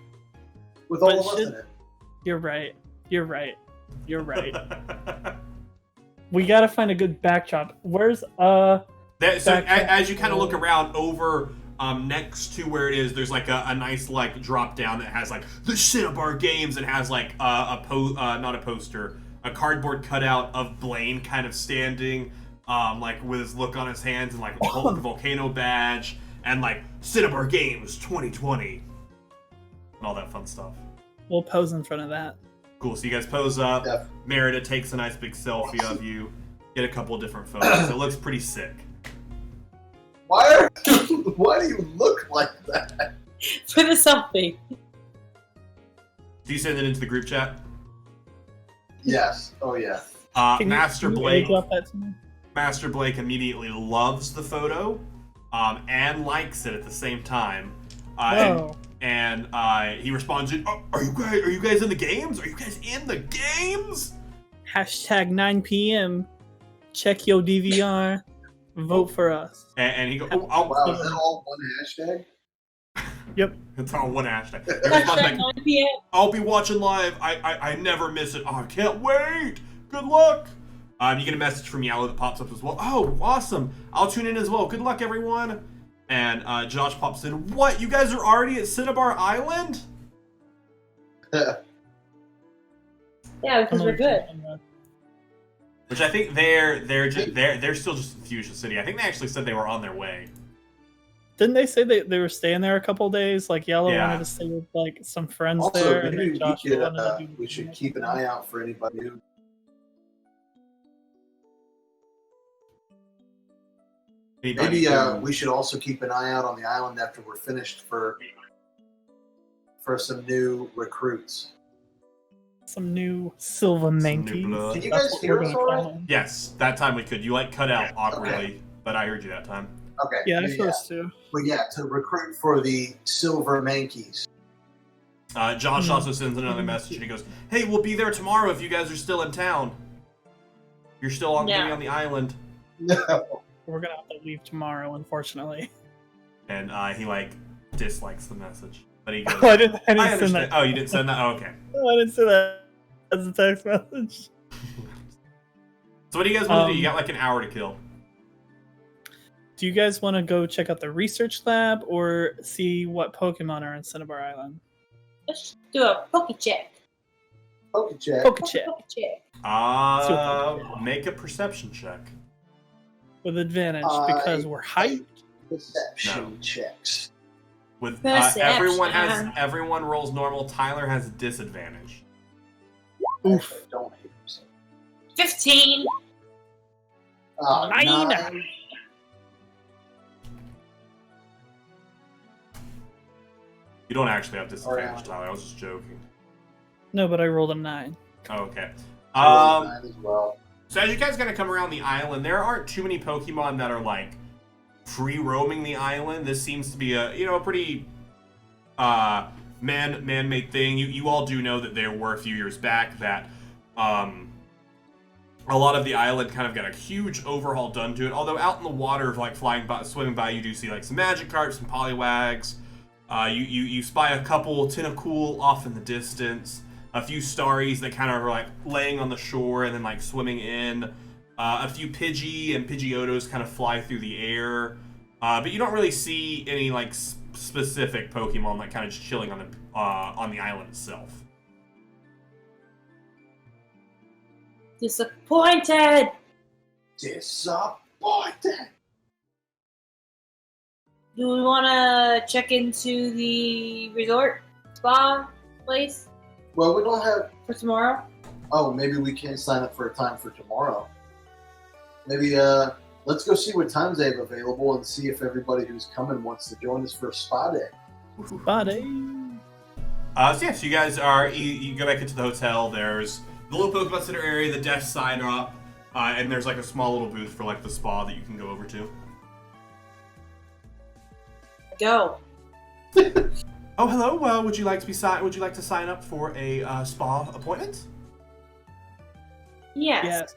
[SPEAKER 2] with all
[SPEAKER 4] But
[SPEAKER 2] of us
[SPEAKER 4] should-
[SPEAKER 2] in it.
[SPEAKER 4] You're right. You're right. You're right. We gotta find a good backdrop. Where's
[SPEAKER 1] So
[SPEAKER 4] Back-
[SPEAKER 1] as you kind of look around over next to where it is, there's a nice drop down that has the Cinnabar Games and has not a poster, a cardboard cutout of Blaine kind of standing with his look on his hands and the volcano badge and Cinnabar Games 2020 and all that fun stuff.
[SPEAKER 4] We'll pose in front of that.
[SPEAKER 1] Cool. So you guys pose up.
[SPEAKER 2] Yeah.
[SPEAKER 1] Merida takes a nice big selfie of you. Get a couple of different photos. It looks pretty sick.
[SPEAKER 2] Why do you look like that?
[SPEAKER 3] For the selfie.
[SPEAKER 1] Do you send it into the group chat?
[SPEAKER 2] Yes. Oh yeah.
[SPEAKER 1] Master
[SPEAKER 4] can you
[SPEAKER 1] Blake.
[SPEAKER 4] airdrop that to me?
[SPEAKER 1] Master Blake immediately loves the photo, and likes it at the same time.
[SPEAKER 4] Whoa.
[SPEAKER 1] And he responds, are you guys in the games? Are you guys in the games?
[SPEAKER 4] Hashtag 9 p.m. Check your DVR. Vote for us.
[SPEAKER 1] And he goes,
[SPEAKER 2] Wow, is that all one hashtag?
[SPEAKER 4] Yep.
[SPEAKER 1] it's all one hashtag. He responds
[SPEAKER 3] Hashtag
[SPEAKER 1] back,
[SPEAKER 3] 9 p.m.
[SPEAKER 1] I'll be watching live. I never miss it. Oh, I can't wait. Good luck. You get a message from Yellow that pops up as well. Oh, awesome. I'll tune in as well. Good luck, everyone. And Josh pops in. What? You guys are already at Cinnabar Island?
[SPEAKER 3] Yeah, because we're good.
[SPEAKER 1] Which I think they're still just in Fuchsia City. I think they actually said they were on their way.
[SPEAKER 4] Didn't they say they were staying there a couple days? Yellow
[SPEAKER 1] Yeah.
[SPEAKER 4] wanted to stay with some friends
[SPEAKER 2] Also,
[SPEAKER 4] there, and
[SPEAKER 2] maybe
[SPEAKER 4] then Josh wanted to do.
[SPEAKER 2] we should keep an eye out for anybody new.
[SPEAKER 1] Anybody
[SPEAKER 2] Maybe
[SPEAKER 1] who-
[SPEAKER 2] we should also keep an eye out on the island after we're finished for some new recruits.
[SPEAKER 4] Some new Silva
[SPEAKER 1] new
[SPEAKER 4] Mankeys.
[SPEAKER 1] blood.
[SPEAKER 2] Can you
[SPEAKER 4] That's
[SPEAKER 2] guys
[SPEAKER 4] what
[SPEAKER 2] hear
[SPEAKER 4] we're
[SPEAKER 2] us
[SPEAKER 4] gonna
[SPEAKER 2] all
[SPEAKER 4] call
[SPEAKER 2] right?
[SPEAKER 4] them.
[SPEAKER 1] Yes, that time we could. You cut out awkwardly,
[SPEAKER 2] Okay.
[SPEAKER 1] but I heard you that time.
[SPEAKER 2] Okay.
[SPEAKER 4] Yeah, I supposed to.
[SPEAKER 2] But yeah, to recruit for the Silver Mankeys.
[SPEAKER 1] Josh also sends another message and he goes, "Hey, we'll be there tomorrow if you guys are still in town. You're still gonna be
[SPEAKER 3] Yeah.
[SPEAKER 1] on the island."
[SPEAKER 2] No.
[SPEAKER 4] We're gonna have to leave tomorrow, unfortunately.
[SPEAKER 1] And he dislikes the message, but he goes,
[SPEAKER 4] I didn't
[SPEAKER 1] "I
[SPEAKER 4] send
[SPEAKER 1] understand."
[SPEAKER 4] that.
[SPEAKER 1] Oh, you didn't send that? Oh, okay.
[SPEAKER 4] Oh, I didn't send that as a text message.
[SPEAKER 1] So what do you guys want to do? You got an hour to kill.
[SPEAKER 4] Do you guys want to go check out the research lab or see what Pokemon are in Cinnabar Island?
[SPEAKER 3] Let's do a Poke check.
[SPEAKER 2] Okay, Jack.
[SPEAKER 4] Poke check
[SPEAKER 3] Poke check.
[SPEAKER 1] Make a perception check.
[SPEAKER 4] with advantage
[SPEAKER 2] I
[SPEAKER 4] because we're hyped.
[SPEAKER 2] Perception checks.
[SPEAKER 1] With
[SPEAKER 3] Perception.
[SPEAKER 1] everyone rolls normal. Tyler has a disadvantage.
[SPEAKER 2] Oof. I don't hate yourself.
[SPEAKER 3] 15.
[SPEAKER 4] Nine.
[SPEAKER 1] You don't actually have disadvantage,
[SPEAKER 2] Alright.
[SPEAKER 1] Tyler. I was just joking.
[SPEAKER 4] No, but I rolled a 9.
[SPEAKER 1] Oh, okay.
[SPEAKER 2] I rolled a 9 as well.
[SPEAKER 1] So as you guys kind of come around the island, there aren't too many Pokemon that are free roaming the island. This seems to be a pretty man-made thing. You all do know that there were a few years back that a lot of the island kind of got a huge overhaul done to it. Although out in the water, flying by, swimming by, you do see some Magikarps, some Poliwags. You spy a couple Tentacool off in the distance. A few Starries that kind of are laying on the shore and then swimming in. A few Pidgey and Pidgeotos kind of fly through the air. But you don't really see any specific Pokemon kind of just chilling on the island itself.
[SPEAKER 3] Disappointed.
[SPEAKER 2] Disappointed.
[SPEAKER 3] Do we want to check into the resort spa place
[SPEAKER 2] Well, we don't have.
[SPEAKER 3] for tomorrow?
[SPEAKER 2] Oh, maybe we can sign up for a time for tomorrow. Maybe let's go see what times they have available and see if everybody who's coming wants to join us for a spa day.
[SPEAKER 4] Body.
[SPEAKER 1] So you guys are, you go back into the hotel. There's the little Pokemon Center area, the desk sign up, and there's like a small little booth for like the spa that you can go over to.
[SPEAKER 3] Go.
[SPEAKER 1] Oh, hello. Would you like to sign up for a spa appointment?
[SPEAKER 3] Yes.
[SPEAKER 4] Yes.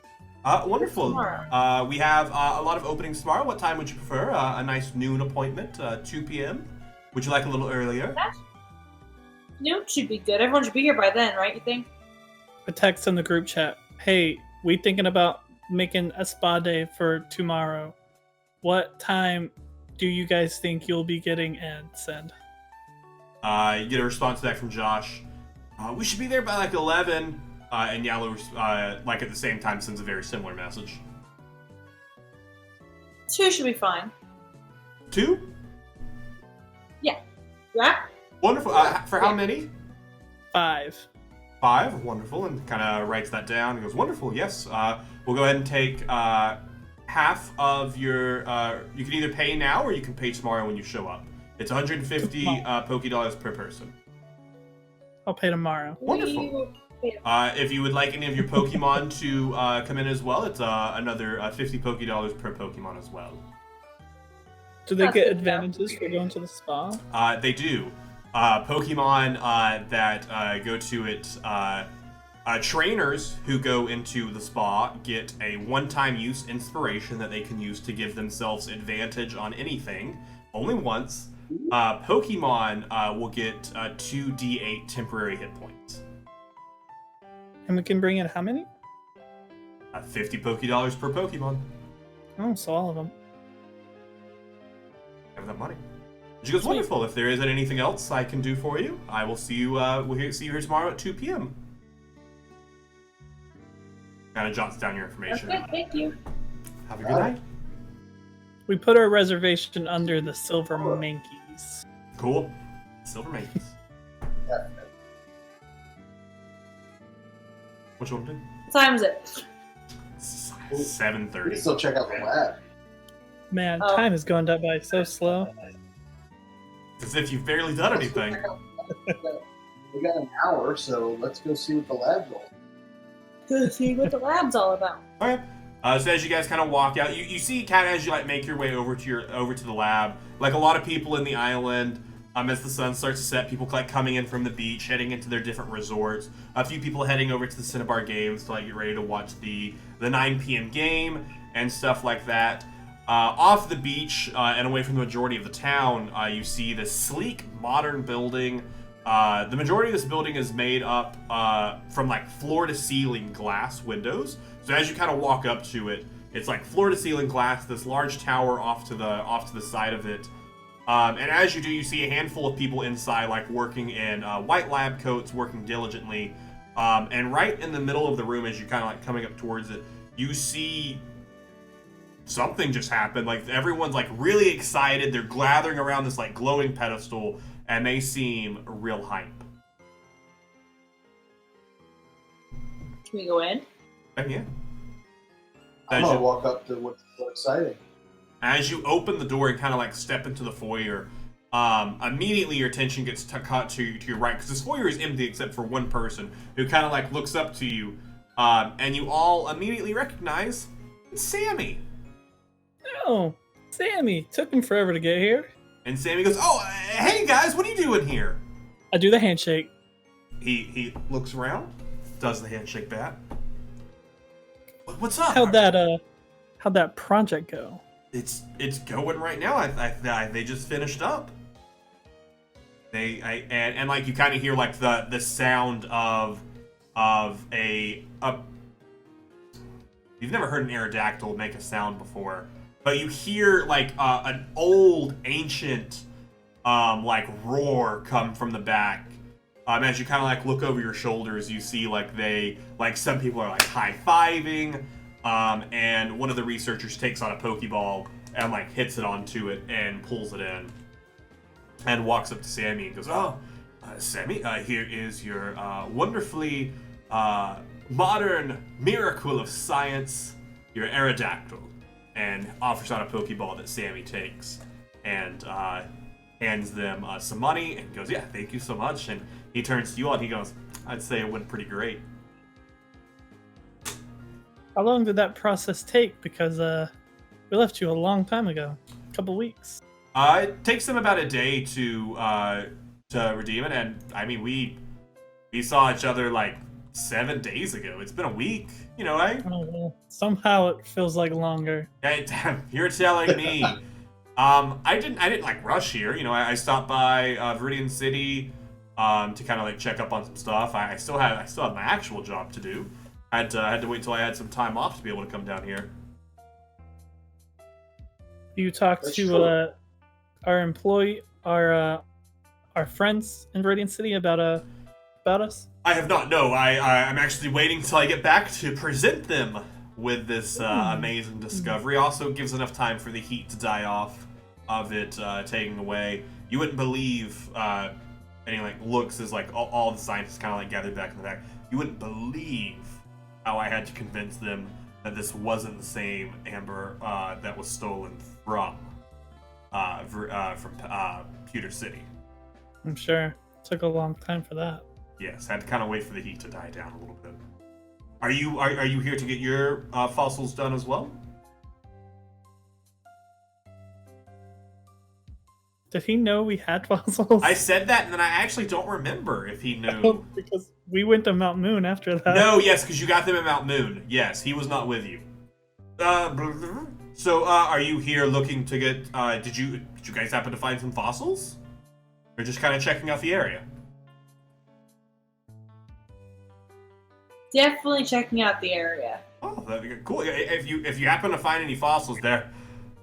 [SPEAKER 1] Wonderful.
[SPEAKER 3] Tomorrow.
[SPEAKER 1] We have a lot of openings tomorrow. What time would you prefer? A nice noon appointment, 2 p.m. Would you like a little earlier?
[SPEAKER 3] Noon should be good. Everyone should be here by then, right? You think?
[SPEAKER 4] A text in the group chat. Hey, we thinking about making a spa day for tomorrow. What time do you guys think you'll be getting and send?
[SPEAKER 1] You get a response back from Josh. We should be there by like 11. And Yellow, like at the same time, sends a very similar message.
[SPEAKER 3] 2 should be fine.
[SPEAKER 1] 2?
[SPEAKER 3] Yeah?
[SPEAKER 1] Wonderful. For how many?
[SPEAKER 4] 5.
[SPEAKER 1] 5. Wonderful. And kind of writes that down. He goes, wonderful. Yes. We'll go ahead and take half of your. You can either pay now or you can pay tomorrow when you show up. It's 150 Poké Dollars per person.
[SPEAKER 4] I'll pay tomorrow.
[SPEAKER 1] Wonderful. If you would like any of your Pokemon to come in as well, it's another 50 Poké Dollars per Pokemon as well.
[SPEAKER 4] Do they get advantages for going to the spa?
[SPEAKER 1] They do. Pokemon that go to it, trainers who go into the spa get a one-time use inspiration that they can use to give themselves advantage on anything, only once. Pokemon will get 2d8 temporary hit points.
[SPEAKER 4] And we can bring in how many?
[SPEAKER 1] 50 Poké Dollars per Pokemon.
[SPEAKER 4] Oh, so all of them.
[SPEAKER 1] Have that money. She goes, wonderful. If there isn't anything else I can do for you, I will see you. See you here tomorrow at 2 p.m. Kind of jots down your information.
[SPEAKER 3] Okay, thank you.
[SPEAKER 1] Have a good night.
[SPEAKER 4] We put our reservation under the Silver Mankeys.
[SPEAKER 1] Cool. Silver Mages.
[SPEAKER 2] Yeah.
[SPEAKER 1] What you want to do?
[SPEAKER 3] What time is it?
[SPEAKER 1] 7:30.
[SPEAKER 2] We can still check out the lab.
[SPEAKER 4] Man,
[SPEAKER 3] Oh.
[SPEAKER 4] time is going by so slow.
[SPEAKER 1] As if you've barely done
[SPEAKER 2] Let's go
[SPEAKER 1] anything.
[SPEAKER 2] check out the lab. We got an hour, so let's go see what the lab's all.
[SPEAKER 3] Go see what the lab's all about.
[SPEAKER 1] Okay. So as you guys kind of walk out, you see kind of as you like make your way over to the lab, like a lot of people in the island. As the sun starts to set, people like coming in from the beach, heading into their different resorts. A few people heading over to the Cinnabar Games to like get ready to watch the 9 p.m. game and stuff like that. Off the beach and away from the majority of the town, you see this sleek, modern building. The majority of this building is made up from like floor-to-ceiling glass windows. So as you kind of walk up to it, it's like floor-to-ceiling glass. This large tower off to the side of it. And as you do, you see a handful of people inside, like working in white lab coats, working diligently. And right in the middle of the room, as you kind of like coming up towards it, you see something just happened. Like everyone's like really excited. They're gathering around this like glowing pedestal, and they seem real hype.
[SPEAKER 3] Can we go in?
[SPEAKER 1] And yeah.
[SPEAKER 2] I'm gonna walk up to what's so exciting.
[SPEAKER 1] As you open the door and kind of like step into the foyer, immediately your attention gets caught to your right, because this foyer is empty except for one person who kind of like looks up to you, and you all immediately recognize it's Sammy.
[SPEAKER 4] Oh, Sammy. Took him forever to get here.
[SPEAKER 1] And Sammy goes, "Oh, hey guys, what are you doing here?"
[SPEAKER 4] I do the handshake.
[SPEAKER 1] He looks around, does the handshake back. What's up?
[SPEAKER 4] How'd that project go?
[SPEAKER 1] It's going right now. They just finished up. And like you kind of hear like the sound of a you've never heard an Aerodactyl make a sound before, but you hear like an old ancient like roar come from the back. As you kind of like look over your shoulders, you see like some people are like high-fiving, and one of the researchers takes on a Pokeball and like hits it onto it and pulls it in, and walks up to Sammy and goes, "Oh, Sammy, here is your wonderfully modern miracle of science, your Aerodactyl," and offers out a Pokeball that Sammy takes and hands them some money and goes, "Yeah, thank you so much." And he turns to you all and he goes, "I'd say it went pretty great."
[SPEAKER 4] How long did that process take? Because we left you a long time ago, a couple weeks.
[SPEAKER 1] It takes them about a day to redeem it, and I mean we saw each other like 7 days ago. It's been a week, right?
[SPEAKER 4] Oh, well, somehow it feels like longer.
[SPEAKER 1] Hey, damn, you're telling me. I didn't like rush here. I stopped by Viridian City to kind of like check up on some stuff. I still had my actual job to do. I had to wait till I had some time off to be able to come down here.
[SPEAKER 4] You talked
[SPEAKER 2] That's
[SPEAKER 4] to
[SPEAKER 2] true.
[SPEAKER 4] our employee, our friends in Radiant City about us.
[SPEAKER 1] I have not. No, I'm actually waiting till I get back to present them with this amazing discovery. Also gives enough time for the heat to die off of it taking away. You wouldn't believe any like looks as like all the scientists kind of like gathered back in the back. You wouldn't believe how I had to convince them that this wasn't the same amber that was stolen from Pewter City.
[SPEAKER 4] I'm sure it took a long time for that.
[SPEAKER 1] Yes, had to kind of wait for the heat to die down a little bit. Are you here to get your fossils done as well?
[SPEAKER 4] Did he know we had fossils?
[SPEAKER 1] I said that, and then I actually don't remember if he knew.
[SPEAKER 4] Because we went to Mount Moon after that.
[SPEAKER 1] No, yes, because you got them at Mount Moon. Yes, he was not with you. So, are you here looking to get? Did you guys happen to find some fossils, or just kind of checking out the area?
[SPEAKER 3] Definitely checking out the area.
[SPEAKER 1] Oh, cool. If you happen to find any fossils, they're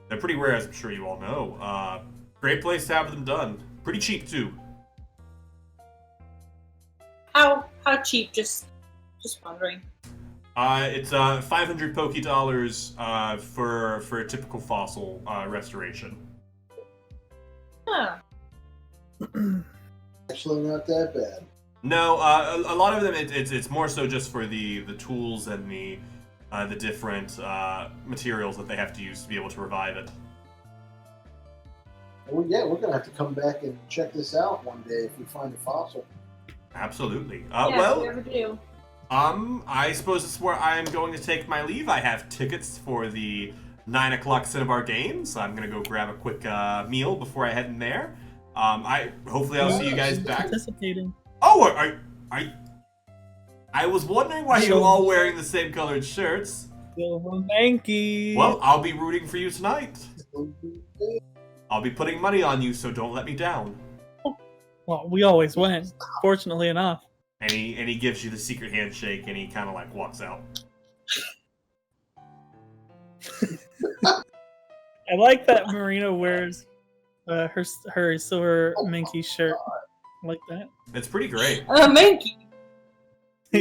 [SPEAKER 1] pretty rare, as I'm sure you all know. Great place to have them done. Pretty cheap too.
[SPEAKER 3] How cheap? Just wondering.
[SPEAKER 1] It's 500 Poké Dollars for a typical fossil restoration.
[SPEAKER 3] Huh.
[SPEAKER 2] Actually, not that bad.
[SPEAKER 1] No, a lot of them it's more so just for the tools and the different materials that they have to use to be able to revive it.
[SPEAKER 2] Well, yeah, we're gonna have to come back and check this out one day if we find a fossil.
[SPEAKER 1] Absolutely.
[SPEAKER 3] Yeah, if we ever do.
[SPEAKER 1] I suppose it's where I am going to take my leave. I have tickets for the 9 o'clock Cinnabar games. I'm gonna go grab a quick meal before I head in there. Hopefully I'll see you guys back.
[SPEAKER 4] Participating.
[SPEAKER 1] Oh, I was wondering why you're all wearing the same colored shirts.
[SPEAKER 4] Silver Mankey.
[SPEAKER 1] Well, I'll be rooting for you tonight. I'll be putting money on you, so don't let me down.
[SPEAKER 4] Well, we always win, fortunately enough.
[SPEAKER 1] And he gives you the secret handshake, and he kind of like walks out.
[SPEAKER 4] I like that Marina wears her silver Mankey shirt. I like that.
[SPEAKER 1] It's pretty great.
[SPEAKER 3] I'm a Mankey.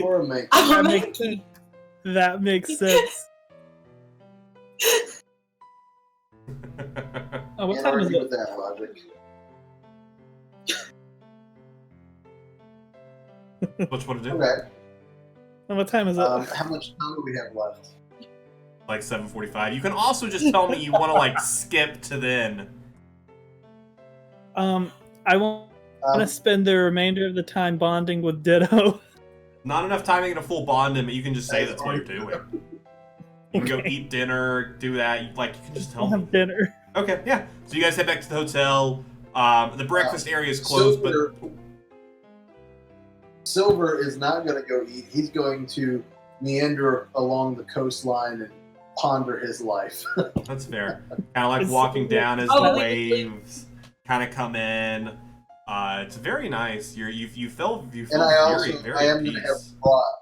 [SPEAKER 2] Or a make.
[SPEAKER 3] I'm a
[SPEAKER 4] That makes
[SPEAKER 3] Mankey.
[SPEAKER 4] That makes sense. Oh, what
[SPEAKER 2] Can't
[SPEAKER 4] time is
[SPEAKER 2] argue
[SPEAKER 4] it?
[SPEAKER 2] with that logic.
[SPEAKER 1] What you want to do?
[SPEAKER 2] Okay.
[SPEAKER 4] Oh, what time is it?
[SPEAKER 2] How much time do we have left?
[SPEAKER 1] Like 7:45. You can also just tell me you want to like skip to then.
[SPEAKER 4] I want to spend the remainder of the time bonding with Ditto.
[SPEAKER 1] Not enough time to get a full bond in, but you can just say that's what you're doing. You can go
[SPEAKER 4] Okay.
[SPEAKER 1] eat dinner, do that. You can just tell
[SPEAKER 4] I'll
[SPEAKER 1] me.
[SPEAKER 4] have dinner.
[SPEAKER 1] Okay, yeah. So you guys head back to the hotel. The breakfast area is closed,
[SPEAKER 2] Silver is not going to go eat. He's going to meander along the coastline and ponder his life.
[SPEAKER 1] but that's fair. Kind of like
[SPEAKER 4] It's-
[SPEAKER 1] walking down as
[SPEAKER 3] Oh,
[SPEAKER 1] the
[SPEAKER 3] wait.
[SPEAKER 1] waves kind of come in. It's very nice. You feel
[SPEAKER 2] And I also
[SPEAKER 1] very
[SPEAKER 2] I am
[SPEAKER 1] at
[SPEAKER 2] going to have
[SPEAKER 1] peace.
[SPEAKER 2] Draught.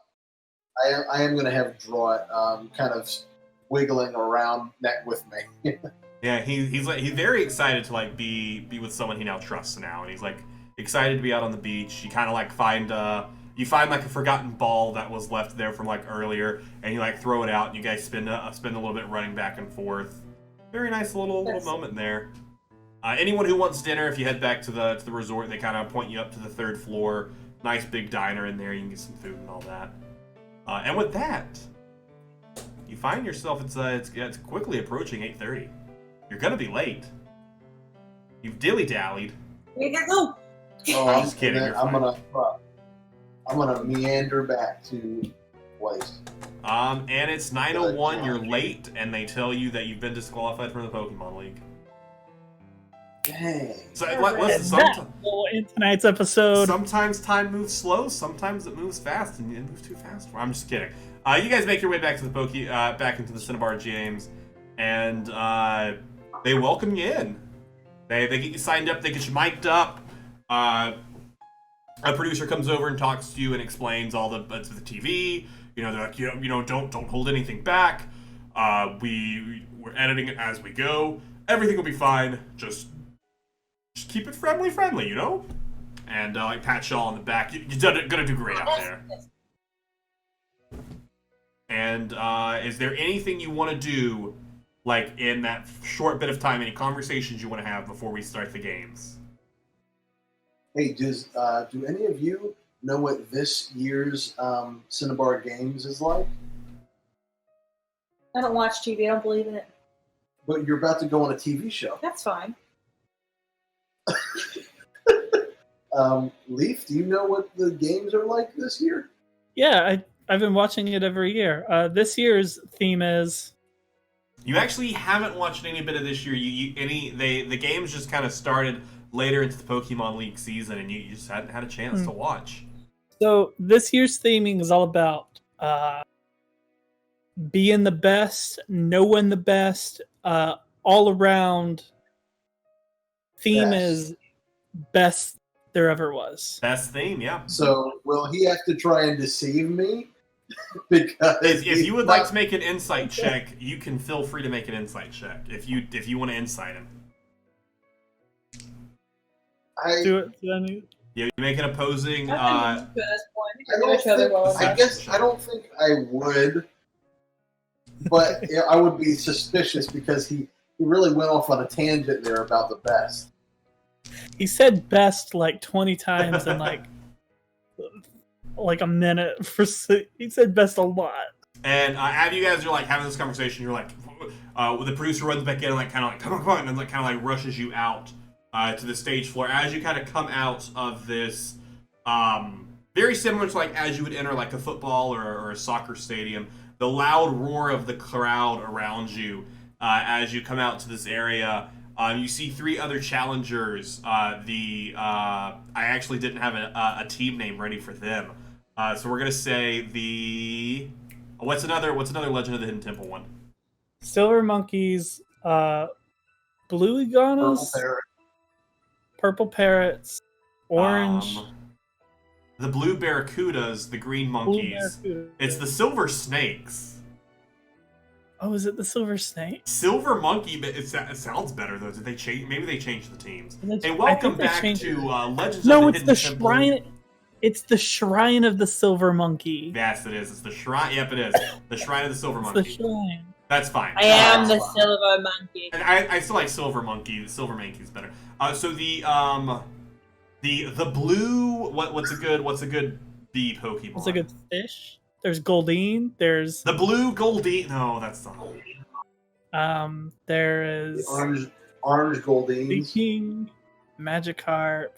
[SPEAKER 2] I am going to have Draught kind of wiggling around neck with me.
[SPEAKER 1] Yeah, he's very excited to like be with someone he now trusts now, and he's like excited to be out on the beach. You kind of like find like a forgotten ball that was left there from like earlier, and you like throw it out, and you guys spend a little bit running back and forth. Very nice little moment there. Anyone who wants dinner, if you head back to the resort, they kind of point you up to the 3rd floor. Nice big diner in there. You can get some food and all that. And with that, you find yourself it's quickly approaching 8:30. You're gonna be late. You've dilly-dallied.
[SPEAKER 3] We gotta go.
[SPEAKER 2] Oh,
[SPEAKER 1] I'm just kidding.
[SPEAKER 2] I'm gonna meander back to place.
[SPEAKER 1] And it's 9:01. You're late, and they tell you that you've been disqualified from the Pokemon League.
[SPEAKER 2] Dang.
[SPEAKER 1] So
[SPEAKER 4] And in tonight's episode.
[SPEAKER 1] Sometimes time moves slow, sometimes it moves fast, and it moves too fast. I'm just kidding. You guys make your way back to the back into the Cinnabar Games, and they welcome you in. They get you signed up, they get you mic'd up. A producer comes over and talks to you and explains all the TV. You know, they're like, you know, don't hold anything back. We're editing it as we go. Everything will be fine. Just keep it friendly, you know? And like pat Shaw on the back. You're gonna do great out there. And is there anything you want to do, like in that short bit of time? Any conversations you want to have before we start the games?
[SPEAKER 2] Hey, do any of you know what this year's Cinnabar Games is like?
[SPEAKER 3] I don't watch TV. I don't believe in it.
[SPEAKER 2] But you're about to go on a TV show.
[SPEAKER 3] That's fine.
[SPEAKER 2] Leaf, do you know what the games are like this year?
[SPEAKER 4] Yeah, I've been watching it every year. This year's theme is...
[SPEAKER 1] You actually haven't watched any bit of this year. The games just kind of started later into the Pokemon League season, and you just hadn't had a chance to watch.
[SPEAKER 4] So this year's theming is all about being the best, knowing the best, all around. Theme is best there ever was.
[SPEAKER 1] Best theme, yeah.
[SPEAKER 2] So will he have to try and deceive me? Because
[SPEAKER 1] if you would like to make an insight check, you can feel free to make an insight check if you want to insight him.
[SPEAKER 4] Do it.
[SPEAKER 1] Yeah, you make an opposing.
[SPEAKER 2] I guess I don't think I would, but I would be suspicious because he really went off on a tangent there about the best.
[SPEAKER 4] He said best like 20 times in like a minute. He said best a lot.
[SPEAKER 1] And as you guys are like having this conversation, you're like, the producer runs back in and like kind of like come on, and like kind of like rushes you out to the stage floor. As you kind of come out of this, very similar to like as you would enter like a football or a soccer stadium, the loud roar of the crowd around you as you come out to this area. You see 3 other challengers. I actually didn't have a team name ready for them, so we're gonna say the what's another Legend of the Hidden Temple one?
[SPEAKER 4] Silver monkeys, blue iguanas, purple parrots, orange.
[SPEAKER 1] The blue barracudas, the green monkeys. It's the silver snakes.
[SPEAKER 4] Oh, is it the silver snake?
[SPEAKER 1] Silver monkey, but it sounds better though. Did they change? Maybe they changed the teams. Hey, welcome back to Legends of the Hidden Temple.
[SPEAKER 4] No, it's the shrine. It's the shrine of the silver monkey.
[SPEAKER 1] Yes, it is. It's the shrine. Yep, it is. The shrine of the silver monkey.
[SPEAKER 4] The shrine.
[SPEAKER 1] That's fine.
[SPEAKER 3] I am the silver monkey.
[SPEAKER 1] And I still like silver monkey. The silver monkey is better. So the blue. What's a good bee Pokemon?
[SPEAKER 4] What's a good fish? There's Goldeen. There's
[SPEAKER 1] the blue Goldeen. No, that's not.
[SPEAKER 4] There is
[SPEAKER 2] the orange Goldeens.
[SPEAKER 4] King, Magikarp.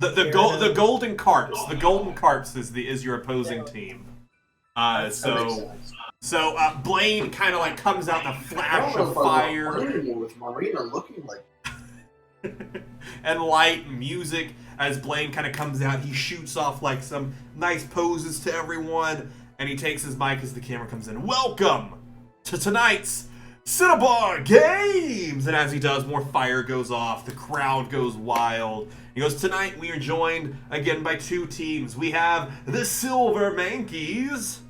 [SPEAKER 1] The golden carps. The golden carps is your opposing team. So Blaine kind of like comes out in a flash of fire
[SPEAKER 2] with Marina looking like
[SPEAKER 1] and light and music. As Blaine kind of comes out, he shoots off like some nice poses to everyone, and he takes his mic as the camera comes in. Welcome to tonight's Cinnabar Games! And as he does, more fire goes off. The crowd goes wild. He goes, tonight we are joined again by 2 teams. We have the Silver Mankeys.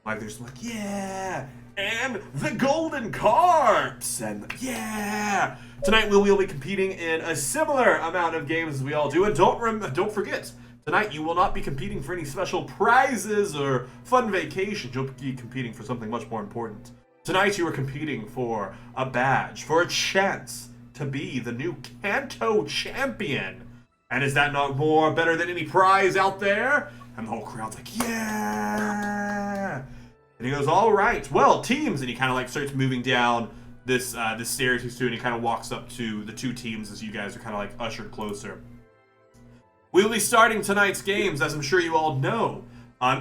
[SPEAKER 1] Like there's like, yeah! And the Golden Carps! And yeah! Tonight we will be competing in a similar amount of games as we all do. And don't forget, tonight you will not be competing for any special prizes or fun vacations. You'll be competing for something much more important. Tonight you are competing for a badge, for a chance to be the new Kanto champion. And is that not more better than any prize out there? And the whole crowd's like, yeah! And he goes, all right, well, teams. And he kind of like starts moving down this stairs he's doing. He kind of walks up to the two teams as you guys are kind of like ushered closer. We will be starting tonight's games, as I'm sure you all know.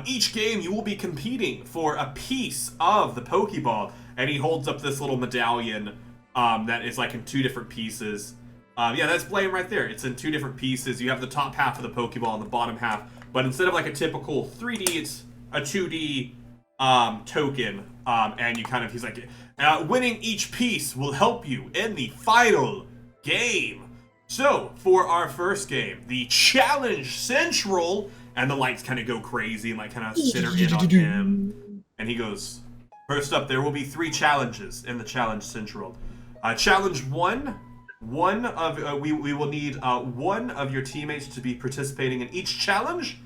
[SPEAKER 1] Each game you will be competing for a piece of the Pokeball. And he holds up this little medallion that is like in two different pieces. Yeah, that's Blame right there. It's in two different pieces. You have the top half of the Pokeball and the bottom half. But instead of like a typical 3D, it's a 2D token. And you kind of, he's like, winning each piece will help you in the final game. So, for our first game, the Challenge Central, and the lights kind of go crazy and like kind of center in on him. And he goes, first up, there will be 3 challenges in the Challenge Central. Challenge 1, we will need one of your teammates to be participating in each challenge.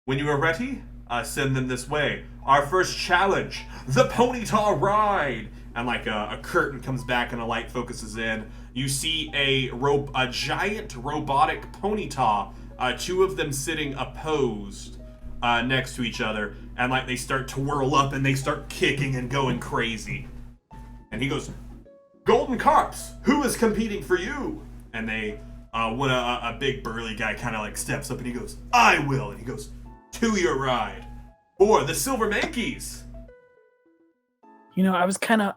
[SPEAKER 1] When you are ready, send them this way. Our first challenge, the Ponyta Ride. And like a curtain comes back and a light focuses in. You see a giant robotic Ponyta, 2 of them sitting opposed next to each other. And like they start to whirl up and they start kicking and going crazy. And he goes, Golden Carps, who is competing for you? And they, when a big burly guy kind of like steps up and he goes, I will. And he goes, to your ride. For the Silver Mankeys.
[SPEAKER 4] You know, I was kind of...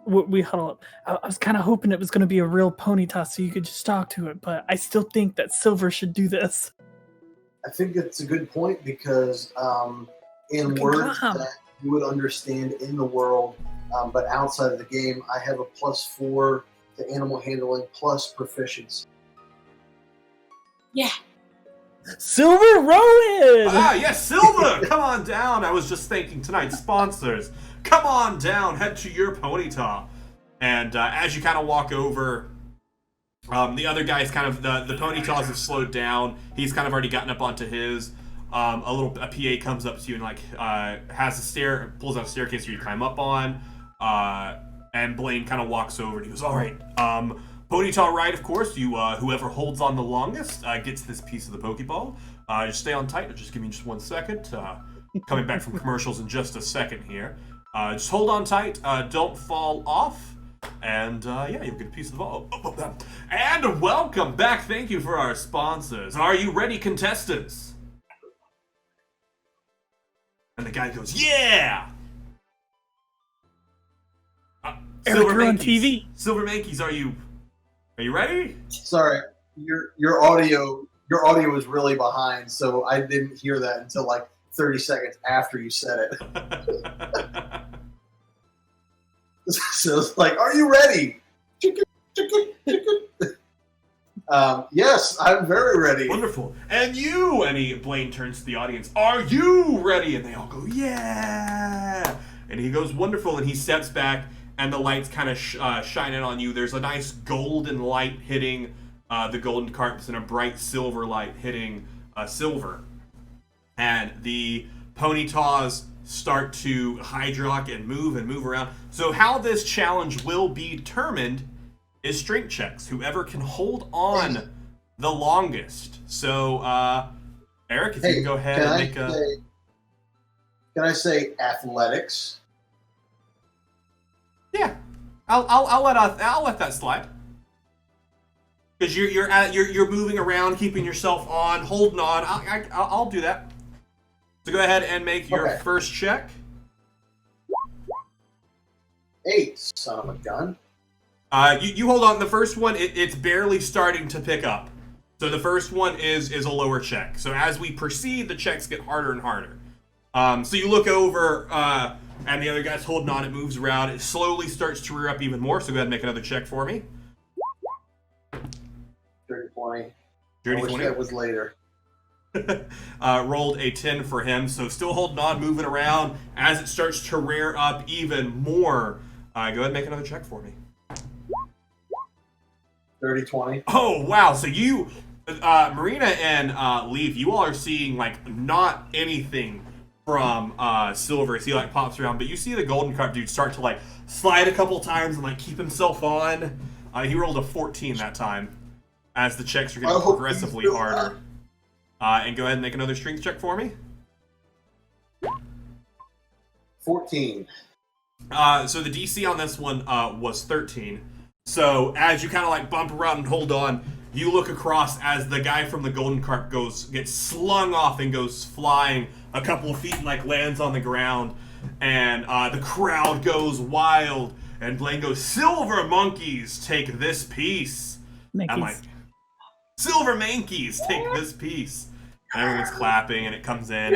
[SPEAKER 4] we huddle up. I was kind of hoping it was going to be a real Ponyta so you could just talk to it, but I still think that Silver should do this.
[SPEAKER 2] I think that's a good point because in words that you would understand in the world, but outside of the game, I have a +4 to animal handling plus proficiency.
[SPEAKER 3] Yeah.
[SPEAKER 4] Silver Rowan!
[SPEAKER 1] Ah, yes, Silver! Come on down. I was just thanking tonight's sponsors. Come on down. Head to your Ponyta. And as you kind of walk over, the other guy's kind of, the Ponytas have slowed down. He's kind of already gotten up onto his. A PA comes up to you and like pulls out a staircase for you to climb up on. And Blaine kind of walks over and he goes, all right, Ponyta ride, of course. You, whoever holds on the longest gets this piece of the Pokeball. Just stay on tight. Just give me just 1 second. Coming back from commercials in just a second here. Just hold on tight. Don't fall off. And yeah, you'll get a piece of the ball. And welcome back. Thank you for our sponsors. Are you ready, contestants? And the guy goes, yeah!
[SPEAKER 4] Eric, you're on TV.
[SPEAKER 1] Silver Mankeys, are you ready?
[SPEAKER 2] Sorry, your audio was really behind, so I didn't hear that until like 30 seconds after you said it. So it's like, are you ready? Yes, I'm very ready.
[SPEAKER 1] Wonderful. And you, Blaine turns to the audience, are you ready? And they all go, yeah. And he goes, wonderful. And he steps back, and the lights kind of shine in on you. There's a nice golden light hitting the golden carps and a bright silver light hitting Silver. And the Ponytas start to hydrock and move around. So how this challenge will be determined is strength checks. Whoever can hold on the longest. So, Eric, if you can go ahead and make a...
[SPEAKER 2] Can I say athletics?
[SPEAKER 1] Yeah, I'll let that slide. Because you're moving around, keeping yourself on, holding on. I'll do that. So go ahead and make your first check.
[SPEAKER 2] 8, son of a gun.
[SPEAKER 1] You hold on. The first one, it's barely starting to pick up. So the first one is a lower check. So as we proceed, the checks get harder and harder. So you look over, and the other guy's holding on. It moves around. It slowly starts to rear up even more. So go ahead and make another check for me.
[SPEAKER 2] Dirty 20.
[SPEAKER 1] Dirty
[SPEAKER 2] I wish
[SPEAKER 1] 20.
[SPEAKER 2] that was later.
[SPEAKER 1] Rolled a 10 for him. So still holding on, moving around. As it starts to rear up even more, go ahead and make another check for me.
[SPEAKER 2] Dirty 20.
[SPEAKER 1] Oh, wow. So you, Marina and Leaf, you all are seeing, like, not anything from Silver as he like pops around, but you see the Golden Carp dude start to like slide a couple times and like keep himself on. He rolled a 14 that time, as the checks are getting progressively harder. And go ahead and make another strength check for me.
[SPEAKER 2] 14.
[SPEAKER 1] So the DC on this one was 13. So as you kind of like bump around and hold on, you look across as the guy from the Golden Carp gets slung off and goes flying a couple of feet and like lands on the ground. And the crowd goes wild. And Blaine goes, "Silver monkeys, take this piece." I'm like, "Silver monkeys, take this piece." And everyone's clapping and it comes in.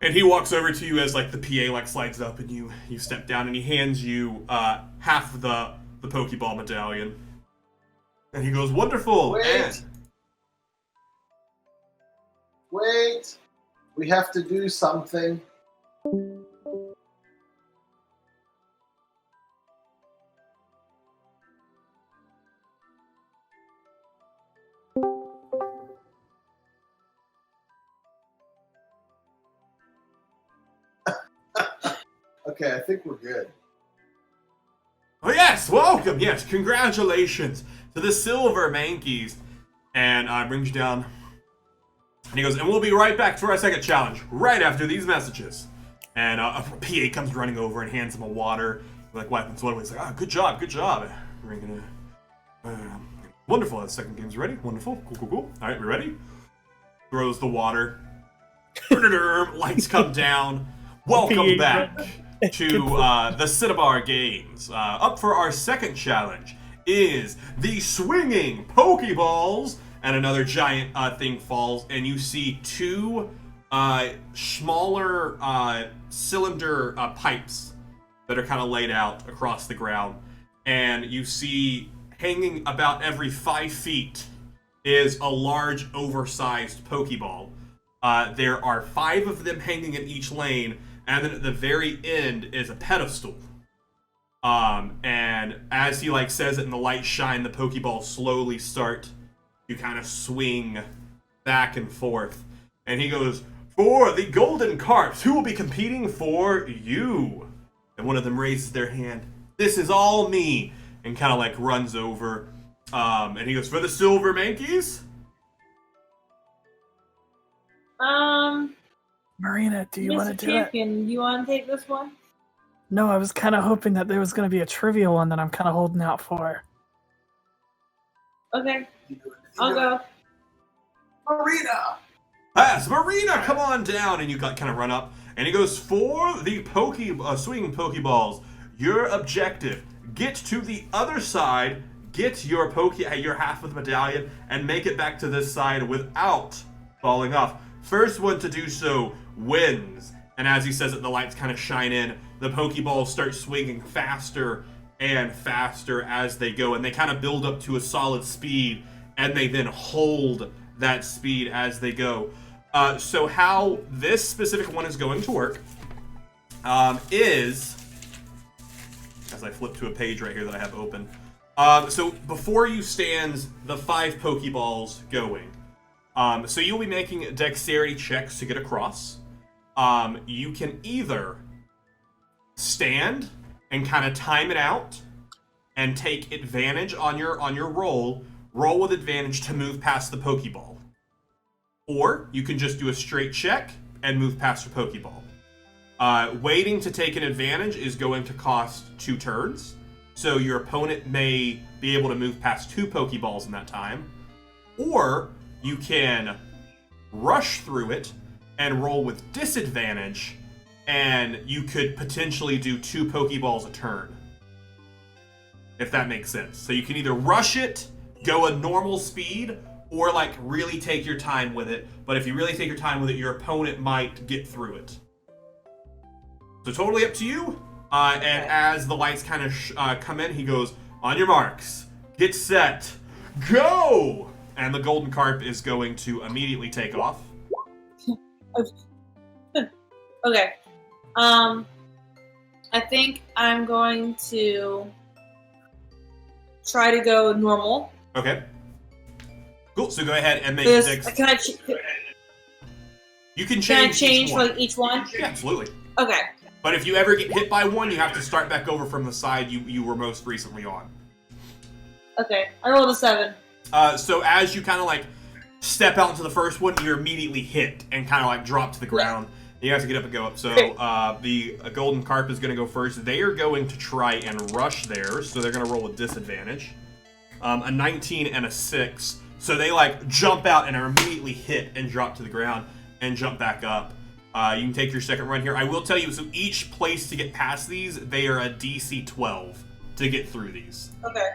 [SPEAKER 1] And he walks over to you as like the PA like slides up and you step down and he hands you half of the Pokeball medallion. And he goes, "Wonderful."
[SPEAKER 2] Wait. We have to do something. Okay, I think we're good.
[SPEAKER 1] Oh yes, welcome, yes, congratulations to the Silver Mankeys. And brings you down. And he goes, "And we'll be right back for our second challenge, right after these messages." And a PA comes running over and hands him a water. Like wiping sweat away. He's like, "Good job, good job." Drinking wonderful, that second game's ready. Wonderful, cool. All right, we ready? Throws the water. Lights come down. Welcome back to the Cinnabar Games. Up for our second challenge is the swinging Pokeballs. And another giant thing falls, and you see two smaller cylinder pipes that are kind of laid out across the ground. And you see hanging about every 5 feet is a large, oversized Pokeball. There are 5 of them hanging in each lane, and then at the very end is a pedestal. And as he like says it and the lights shine, the Pokeballs slowly start to kind of swing back and forth. And he goes, "For the Golden Carps, who will be competing for you?" And one of them raises their hand. "This is all me." And kind of like runs over. And he goes, "For the Silver Mankeys?"
[SPEAKER 4] Marina, do you want to do
[SPEAKER 3] Champion, you want to take this one?
[SPEAKER 4] No, I was kind of hoping that there was going to be a trivia one that I'm kind of holding out for.
[SPEAKER 3] Okay, I'll go.
[SPEAKER 2] Marina!
[SPEAKER 1] Yes, Marina, come on down. And you kind of run up. And he goes, "For the swinging Pokeballs, your objective, get to the other side, get your half of the medallion, and make it back to this side without falling off. First one to do so wins." And as he says it, the lights kind of shine in. The Pokeballs start swinging faster and faster as they go, and they kind of build up to a solid speed, and they then hold that speed as they go. So how this specific one is going to work is, as I flip to a page right here that I have open. So before you stands the 5 Pokeballs going. So you'll be making dexterity checks to get across. You can either stand and kind of time it out and take advantage on your roll with advantage to move past the Pokeball. Or you can just do a straight check and move past your Pokeball. Waiting to take an advantage is going to cost 2 turns. So your opponent may be able to move past 2 Pokeballs in that time. Or you can rush through it and roll with disadvantage, and you could potentially do 2 Pokeballs a turn. If that makes sense. So you can either rush it, go a normal speed, or like really take your time with it. But if you really take your time with it, your opponent might get through it. So totally up to you. And as the lights kind of come in, he goes, "On your marks, get set, go!" And the Golden Carp is going to immediately take off.
[SPEAKER 3] Okay. I think I'm going to try to go normal.
[SPEAKER 1] Okay. Cool. So go ahead and make
[SPEAKER 3] Can
[SPEAKER 1] You can
[SPEAKER 3] Can I
[SPEAKER 1] change
[SPEAKER 3] change
[SPEAKER 1] each
[SPEAKER 3] for
[SPEAKER 1] one.
[SPEAKER 3] like each one?
[SPEAKER 1] Yeah, absolutely.
[SPEAKER 3] Okay.
[SPEAKER 1] But if you ever get hit by one, you have to start back over from the side you were most recently on.
[SPEAKER 3] Okay. I rolled a 7.
[SPEAKER 1] So as you kind of like step out into the first one, you're immediately hit and kind of like drop to the ground. You have to get up and go up. So the golden carp is going to go first. They are going to try and rush theirs, so they're going to roll with disadvantage. A 19 and a 6. So they like jump out and are immediately hit and drop to the ground and jump back up. You can take your second run here. I will tell you, so each place to get past these, they are a DC 12 to get through these.
[SPEAKER 3] Okay.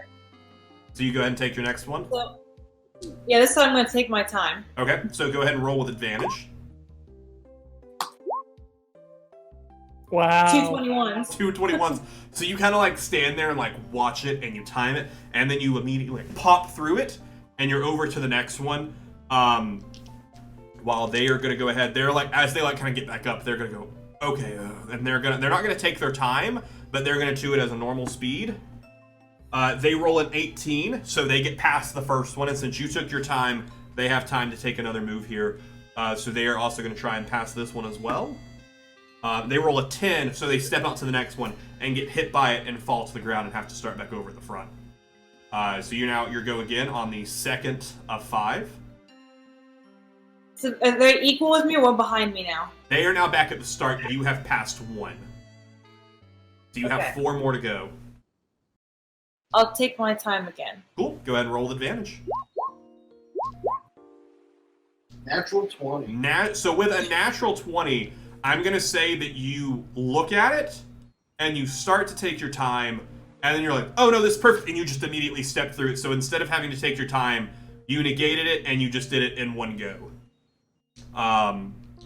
[SPEAKER 1] So you go ahead and take your next one.
[SPEAKER 3] So, yeah, this time I'm going to take my time.
[SPEAKER 1] Okay, so go ahead and roll with advantage.
[SPEAKER 4] Wow.
[SPEAKER 3] 221s.
[SPEAKER 1] 221s. So you kind of like stand there and like watch it and you time it, and then you immediately like pop through it, and you're over to the next one. While they are gonna go ahead, they're like, as they like kind of get back up, they're gonna go, okay, and they're not gonna take their time, but they're gonna do it as a normal speed. They roll an 18, so they get past the first one, and since you took your time, they have time to take another move here. So they are also gonna try and pass this one as well. They roll a 10, so they step out to the next one and get hit by it and fall to the ground and have to start back over at the front. So you're go again on the second of 5.
[SPEAKER 3] So are they equal with me or one behind me now?
[SPEAKER 1] They are now back at the start. You have passed 1. So you have 4 more to go.
[SPEAKER 3] I'll take my time again.
[SPEAKER 1] Cool. Go ahead and roll with advantage.
[SPEAKER 2] Natural 20.
[SPEAKER 1] So with a natural 20, I'm going to say that you look at it, and you start to take your time, and then you're like, oh no, this is perfect, and you just immediately step through it. So instead of having to take your time, you negated it, and you just did it in one go.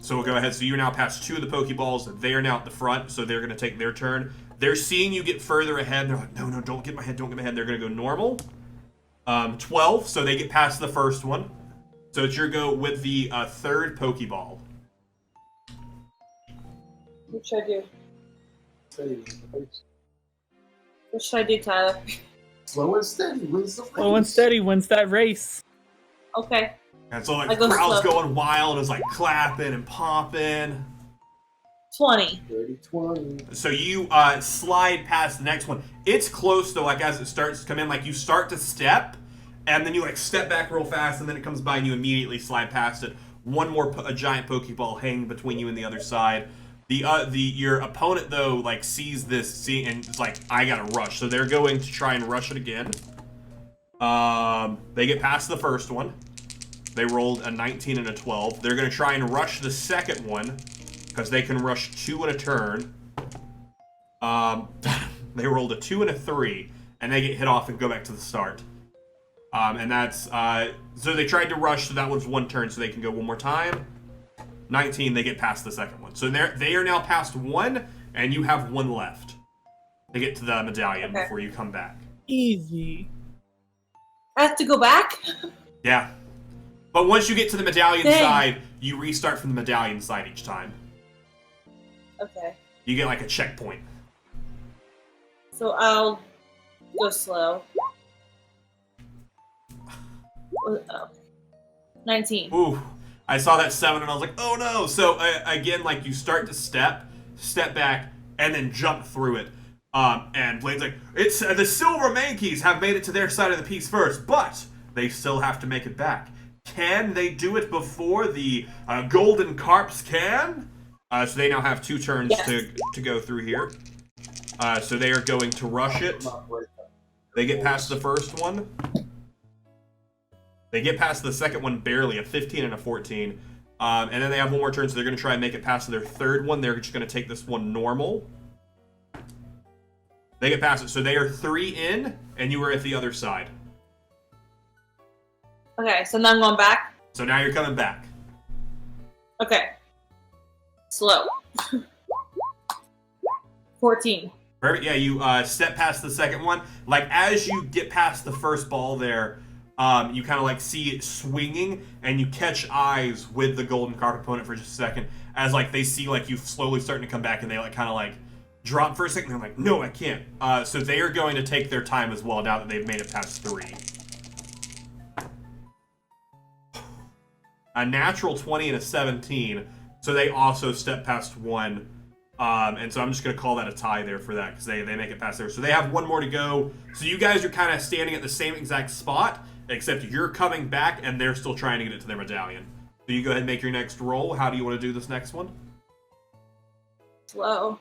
[SPEAKER 1] So we'll go ahead. So you're now past 2 of the Pokeballs. They are now at the front, so they're going to take their turn. They're seeing you get further ahead. They're like, no, don't get my head, don't get my head. They're going to go normal. 12, so they get past the first one. So it's your go with the third Pokeball.
[SPEAKER 3] What should I do?
[SPEAKER 2] Steady.
[SPEAKER 3] What should I do, Tyler?
[SPEAKER 2] Slow and steady wins the race.
[SPEAKER 4] Slow and steady wins that race.
[SPEAKER 3] Okay.
[SPEAKER 1] And so like
[SPEAKER 3] I
[SPEAKER 1] the
[SPEAKER 3] go
[SPEAKER 1] crowd's
[SPEAKER 3] slow.
[SPEAKER 1] going wild. It's like clapping and popping.
[SPEAKER 3] 20.
[SPEAKER 2] 30-20.
[SPEAKER 1] So you slide past the next one. It's close though, like as it starts to come in, like you start to step, and then you like step back real fast, and then it comes by and you immediately slide past it. One more a giant Pokeball hanging between you and the other side. Your opponent though like sees this and it's like, I gotta rush. So they're going to try and rush it again. They get past the first one. They rolled a 19 and a 12. They're gonna try and rush the second one because they can rush 2 in a turn. They rolled a 2 and a 3, and they get hit off and go back to the start. And that's so they tried to rush, so that was 1 turn, so they can go one more time. 19, they get past the second one. So they are now past 1, and you have 1 left to get to the medallion before you come back.
[SPEAKER 4] Easy.
[SPEAKER 3] I have to go back?
[SPEAKER 1] Yeah. But once you get to the medallion
[SPEAKER 3] Dang.
[SPEAKER 1] side, you restart from the medallion side each time.
[SPEAKER 3] Okay.
[SPEAKER 1] You get like a checkpoint.
[SPEAKER 3] So I'll go slow. Oh. 19.
[SPEAKER 1] Ooh. I saw that 7 and I was like, oh no! So again, like you start to step back, and then jump through it. And Blaine's like, it's the Silver Mankeys have made it to their side of the piece first, but they still have to make it back. Can they do it before the Golden Carps can? So they now have 2 turns to go through here. So they are going to rush it. They get past the first one. They get past the second one barely, a 15 and a 14. And then they have 1 more turn, so they're going to try and make it past their third one. They're just going to take this one normal. They get past it, so they are 3 in, and you are at the other side.
[SPEAKER 3] Okay, so now I'm going back?
[SPEAKER 1] So now you're coming back.
[SPEAKER 3] Okay. Slow. 14.
[SPEAKER 1] Perfect. Yeah, you step past the second one. Like, as you get past the first ball there, you kind of like see it swinging, and you catch eyes with the Golden Carp opponent for just a second, as like they see like you slowly starting to come back, and they like kind of like drop for a second. And they're like, no, I can't. So they are going to take their time as well now that they've made it past 3. A natural 20 and a 17. So they also step past one. And so I'm just going to call that a tie there for that because they make it past there. So they have one more to go. So you guys are kind of standing at the same exact spot, except you're coming back and they're still trying to get it to their medallion. So you go ahead and make your next roll. How do you want to do this next one?
[SPEAKER 3] Slow.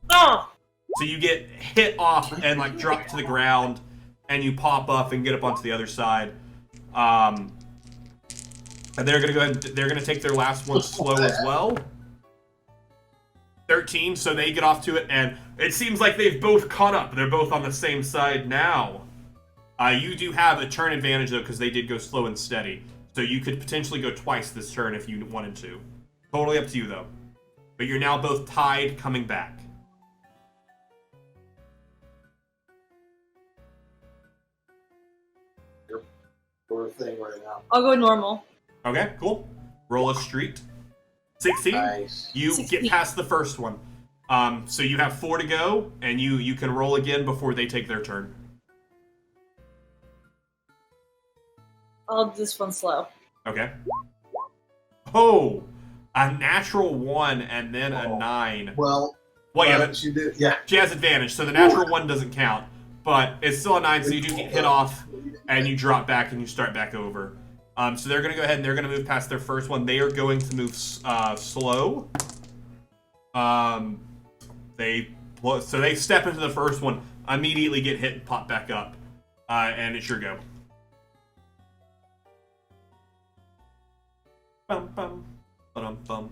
[SPEAKER 3] Oh!
[SPEAKER 1] So you get hit off and like drop to the ground, and you pop up and get up onto the other side. And they're gonna go ahead. They're gonna take their last one slow as well. 13. So they get off to it, and it seems like they've both caught up. They're both on the same side now. You do have a turn advantage though, because they did go slow and steady. So you could potentially go twice this turn if you wanted to. Totally up to you though. But you're now both tied, coming back.
[SPEAKER 2] Thing right now.
[SPEAKER 3] I'll go normal.
[SPEAKER 1] Okay, cool. Roll a street. 16.
[SPEAKER 2] Nice.
[SPEAKER 1] You
[SPEAKER 3] 16.
[SPEAKER 1] get past the first one. So you have 4 to go, and you can roll again before they take their turn.
[SPEAKER 3] I'll do this one slow.
[SPEAKER 1] Okay. Oh, a natural 1 and then a 9.
[SPEAKER 2] Well,
[SPEAKER 1] yeah, but
[SPEAKER 2] she did. Yeah.
[SPEAKER 1] she has advantage, so the natural 1 doesn't count. But it's still a 9, so you do get hit off, and you drop back, and you start back over. So they're going to go ahead, and they're going to move past their first one. They are going to move slow. So they step into the first one, immediately get hit, and pop back up. And it's your go. Bum, bum, ba-dum, bum.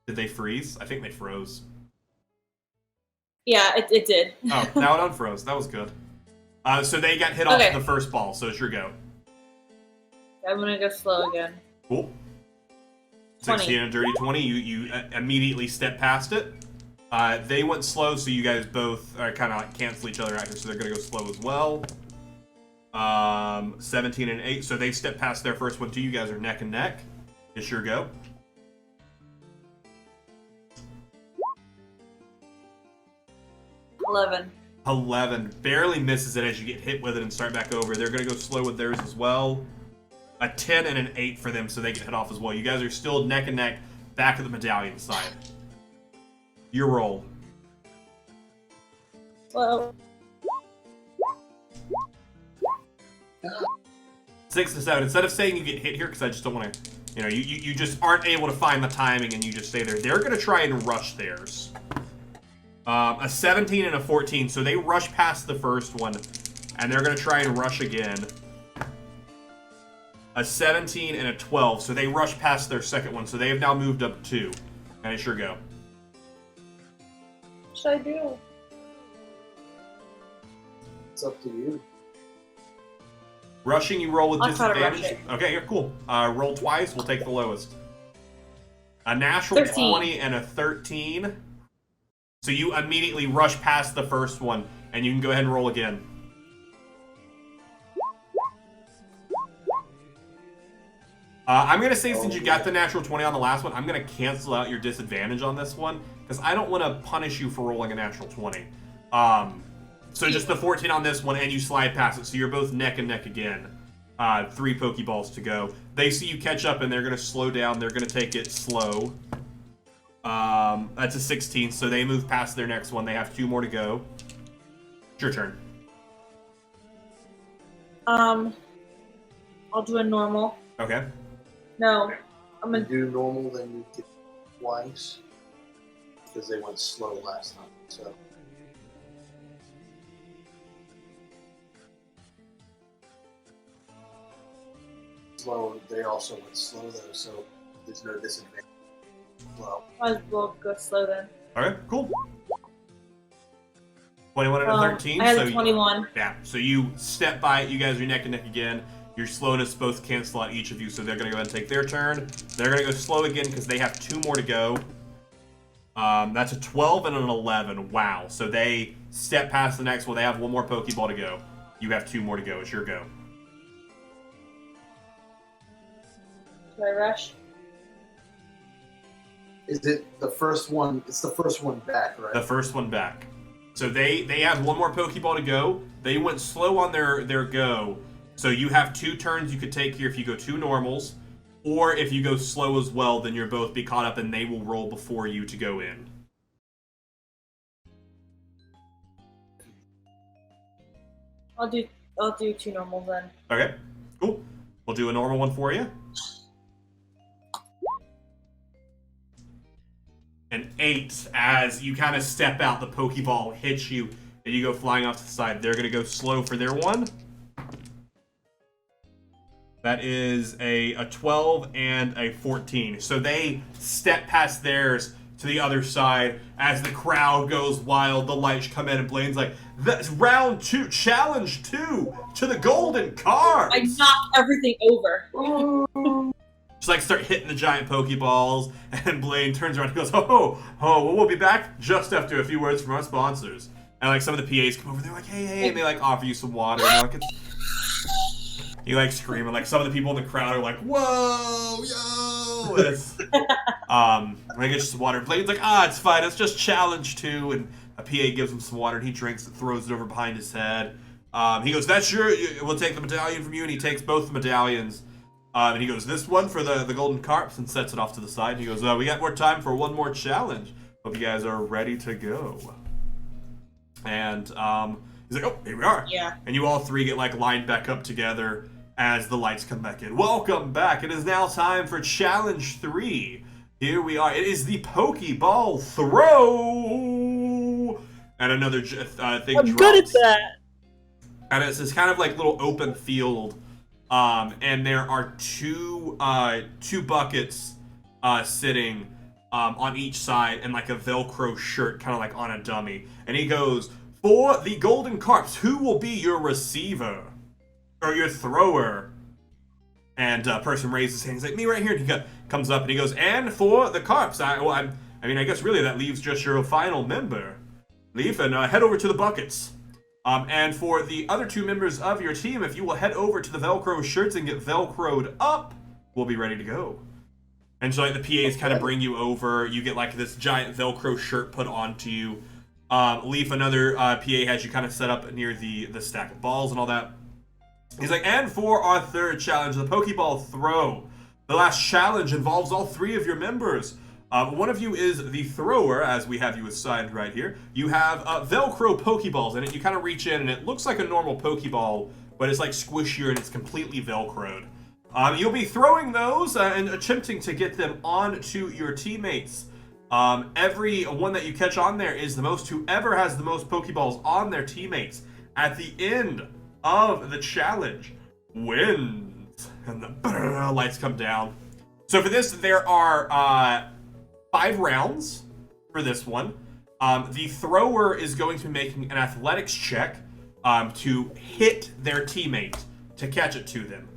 [SPEAKER 1] Did they freeze? I think they froze.
[SPEAKER 3] Yeah, it did.
[SPEAKER 1] Oh, now it unfroze. That was good. So they got hit off the first ball, so it's your go.
[SPEAKER 3] I'm gonna go slow again.
[SPEAKER 1] Cool.
[SPEAKER 3] 20.
[SPEAKER 1] 16 and a dirty 20. You immediately step past it. They went slow, so you guys both kind of like cancel each other out here, so they're going to go slow as well. 17 and 8. So they step past their first one too. You guys are neck and neck. It's your go.
[SPEAKER 3] $11.
[SPEAKER 1] 11. Barely misses it as you get hit with it and start back over. They're going to go slow with theirs as well. A 10 and an 8 for them, so they get hit off as well. You guys are still neck and neck back at the medallion side. Your roll.
[SPEAKER 3] Slow.
[SPEAKER 1] 6 to 7. Instead of saying you get hit here, because I just don't want to, you just aren't able to find the timing and you just stay there. They're going to try and rush theirs. A 17 and a 14, so they rush past the first one, and they're going to try and rush again. A 17 and a 12, so they rush past their second one, so they have now moved up 2. And it's your go.
[SPEAKER 3] What should I do?
[SPEAKER 2] It's up to you.
[SPEAKER 1] Rushing, you roll with
[SPEAKER 3] I'll try to rush
[SPEAKER 1] disadvantage.
[SPEAKER 3] it.
[SPEAKER 1] Okay, you're cool. Roll twice, we'll take the lowest. A natural
[SPEAKER 3] 13.
[SPEAKER 1] 20 and a 13. So you immediately rush past the first one, and you can go ahead and roll again. I'm going to say since you got the natural 20 on the last one, I'm going to cancel out your disadvantage on this one, because I don't want to punish you for rolling a natural 20. So just the 14 on this one, and you slide past it, so you're both neck and neck again. 3 Pokeballs to go. They see you catch up, and they're going to slow down. They're going to take it slow. That's a 16, so they move past their next one. They have 2 more to go. It's your turn.
[SPEAKER 3] I'll do a normal.
[SPEAKER 1] Okay.
[SPEAKER 3] No, I'm
[SPEAKER 2] You
[SPEAKER 3] gonna
[SPEAKER 2] do normal, then you get twice. Because they went slow last time, so. Slow, they also went slow though, so there's no disadvantage. Well,
[SPEAKER 3] might as well go slow then.
[SPEAKER 1] Okay, cool. 21 and a 13.
[SPEAKER 3] I had
[SPEAKER 1] so
[SPEAKER 3] a 21.
[SPEAKER 1] Yeah, so you step by it. You guys are neck and neck again. Your slowness both cancel out each of you, so they're going to go ahead and take their turn. They're going to go slow again because they have 2 more to go. That's a 12 and an 11. Wow. So they step past the next one. They have 1 more Pokeball to go. You have 2 more to go. It's your go.
[SPEAKER 3] Do I rush?
[SPEAKER 2] is it the first one? It's the first one back, right?
[SPEAKER 1] The first one back. So they have 1 more Pokeball to go. They went slow on their go. So you have 2 turns you could take here if you go 2 normals. Or if you go slow as well, then you'll both be caught up and they will roll before you to go in.
[SPEAKER 3] I'll do 2 normal then.
[SPEAKER 1] Okay, cool. We'll do a normal one for you. An 8, as you kind of step out, the Pokeball hits you, and you go flying off to the side. They're going to go slow for their one. That is a 12 and a 14. So they step past theirs to the other side. As the crowd goes wild, the lights come in, and Blaine's like, "That's round 2, challenge 2 to the golden card."
[SPEAKER 3] I knocked everything over.
[SPEAKER 1] Just like start hitting the giant Pokeballs, and Blaine turns around and goes, well, we'll be back just after a few words from our sponsors. And like some of the PAs come over, they're like, hey, and they like offer you some water. And like, you like scream, and like some of the people in the crowd are like, whoa, yo. And it's, I get you some water. Blaine's like, it's fine, it's just challenge 2. And a PA gives him some water, and he drinks it, throws it over behind his head. He goes, we'll take the medallion from you, and he takes both the medallions. And he goes, this one for the golden carps, and sets it off to the side. And he goes, we got more time for one more challenge. Hope you guys are ready to go. And he's like, here we are.
[SPEAKER 3] Yeah.
[SPEAKER 1] And you all 3 get like lined back up together as the lights come back in. Welcome back. It is now time for challenge 3. Here we are. It is the Pokeball throw. And another thing
[SPEAKER 4] I'm
[SPEAKER 1] drops.
[SPEAKER 4] good at that.
[SPEAKER 1] And it's this kind of like little open field. And there are two buckets sitting on each side, and like a Velcro shirt kind of like on a dummy. And he goes, for the golden carps, who will be your receiver or your thrower? And a person raises his hand. He's like, me right here. And he comes up and he goes, and for the carps, I guess really that leaves just your final member. Leaf and head over to the buckets. And for the other 2 members of your team, if you will head over to the Velcro shirts and get Velcroed up, we'll be ready to go. And so like the PAs kind of bring you over. You get like this giant Velcro shirt put onto you. Leaf, another PA, has you kind of set up near the stack of balls and all that. He's like, and for our 3rd challenge, the Pokeball throw. The last challenge involves all 3 of your members. One of you is the thrower, as we have you assigned right here. You have Velcro Pokeballs in it. You kind of reach in, and it looks like a normal Pokeball, but it's like squishier, and it's completely Velcroed. You'll be throwing those and attempting to get them onto your teammates. Every one that you catch on there is the most. Whoever has the most Pokeballs on their teammates at the end of the challenge wins. And the lights come down. So for this, there are 5 rounds for this one. The thrower is going to be making an athletics check to hit their teammate to catch it to them.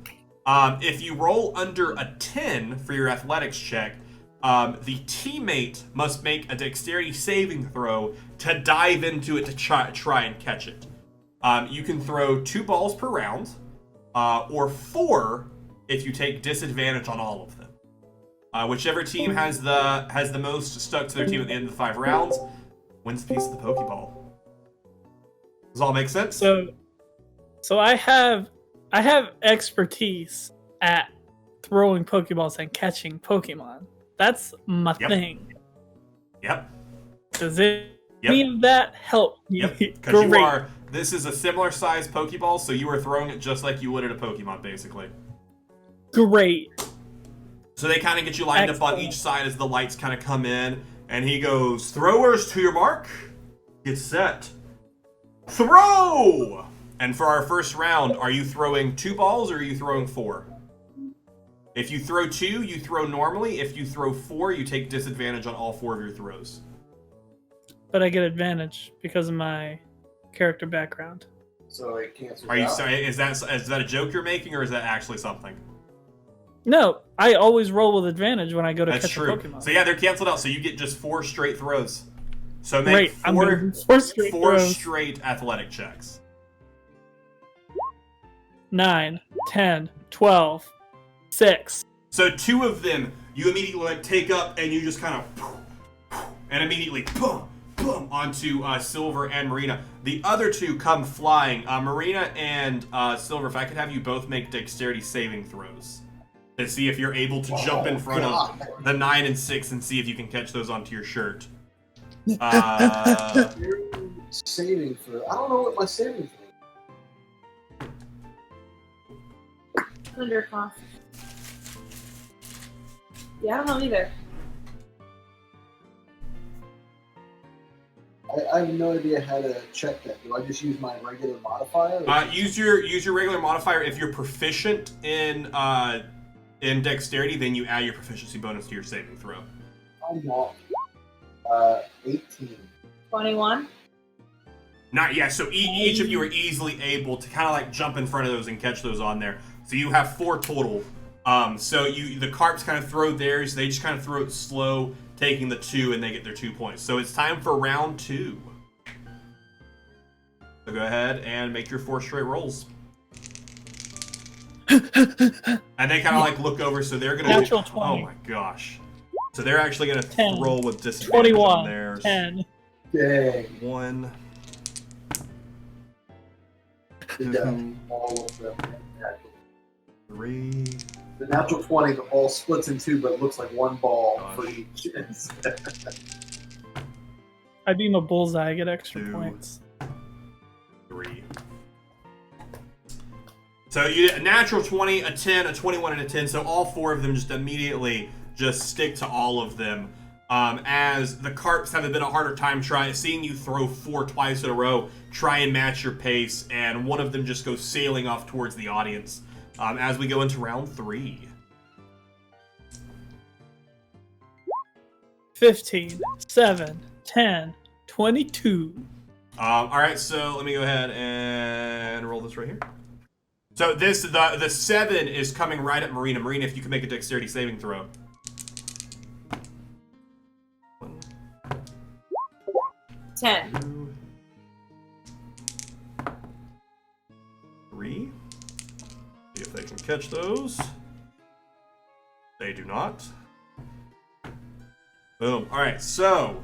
[SPEAKER 1] If you roll under a 10 for your athletics check, the teammate must make a dexterity saving throw to dive into it to try and catch it. You can throw 2 balls per round, or 4 if you take disadvantage on all of them. Whichever team has the most stuck to their team at the end of the 5 rounds wins the piece of the Pokeball. Does all make sense?
[SPEAKER 4] So I have expertise at throwing Pokeballs and catching Pokemon. That's my thing.
[SPEAKER 1] Yep.
[SPEAKER 4] Does any of that help?
[SPEAKER 1] Yep. Because this is a similar size Pokeball, so you are throwing it just like you would at a Pokemon, basically.
[SPEAKER 4] Great.
[SPEAKER 1] So they kind of get you lined up on each side as the lights kind of come in, and he goes, throwers to your mark, get set, throw! And for our first round, are you throwing 2 balls or are you throwing 4? If you throw 2, you throw normally. If you throw 4, you take disadvantage on all 4 of your throws.
[SPEAKER 4] But I get advantage because of my character background.
[SPEAKER 2] So it cancels
[SPEAKER 1] Are you
[SPEAKER 2] out?
[SPEAKER 1] sorry? Is that a joke you're making, or is that actually something?
[SPEAKER 4] No, I always roll with advantage when I go to
[SPEAKER 1] That's
[SPEAKER 4] catch
[SPEAKER 1] true.
[SPEAKER 4] a Pokemon.
[SPEAKER 1] So yeah, they're canceled out. So you get just 4 straight throws. So make
[SPEAKER 4] Great, I'm doing 4 straight throws.
[SPEAKER 1] straight athletic checks.
[SPEAKER 4] 9, 10, 12, 6.
[SPEAKER 1] So 2 of them you immediately like take up, and you just kind of and immediately boom onto Silver and Marina. The other 2 come flying. Marina and Silver, if I could have you both make dexterity saving throws. to see if you're able to jump in front
[SPEAKER 2] God.
[SPEAKER 1] of the 9 and 6 and see if you can catch those onto your shirt.
[SPEAKER 2] Saving throw. I don't know what my saving throw.
[SPEAKER 3] Under cough. Yeah, I don't know either.
[SPEAKER 2] I have no idea how to check that. Do I just use my regular modifier?
[SPEAKER 1] Use your regular modifier. If you're proficient in dexterity, then you add your proficiency bonus to your saving throw.
[SPEAKER 2] I'm not. 18.
[SPEAKER 3] 21.
[SPEAKER 1] Not yet. So each of you are easily able to kind of like jump in front of those and catch those on there. So you have 4 total. So the carps kind of throw theirs. They just kind of throw it slow, taking the 2, and they get their 2 points. So it's time for round 2. So go ahead and make your 4 straight rolls. And they kind of like look over, so they're gonna.
[SPEAKER 4] Natural 20.
[SPEAKER 1] Oh my gosh! So they're actually gonna
[SPEAKER 4] 10,
[SPEAKER 1] roll with disadvantage
[SPEAKER 4] 21,
[SPEAKER 1] on theirs.
[SPEAKER 4] 10.
[SPEAKER 2] Dang.
[SPEAKER 1] 1,
[SPEAKER 2] Did
[SPEAKER 1] 2,
[SPEAKER 2] all of them natural.
[SPEAKER 1] 3.
[SPEAKER 2] The natural 20, the ball splits in 2, but it looks like one ball
[SPEAKER 1] Gosh.
[SPEAKER 2] for each.
[SPEAKER 4] I beam a bullseye, I get extra
[SPEAKER 1] 2.
[SPEAKER 4] points.
[SPEAKER 1] 3. So you get a natural 20, a 10, a 21, and a 10. So all 4 of them just immediately just stick to all of them. As the carps have a bit of a harder time seeing you throw 4 twice in a row, try and match your pace, and one of them just goes sailing off towards the audience. As we go into round 3.
[SPEAKER 4] 15, 7, 10, 22.
[SPEAKER 1] All right, so let me go ahead and roll this right here. So the 7 is coming right at Marina. Marina, if you can make a dexterity saving throw.
[SPEAKER 3] 10.
[SPEAKER 1] 2, 3. See if they can catch those. They do not. Boom. All right, so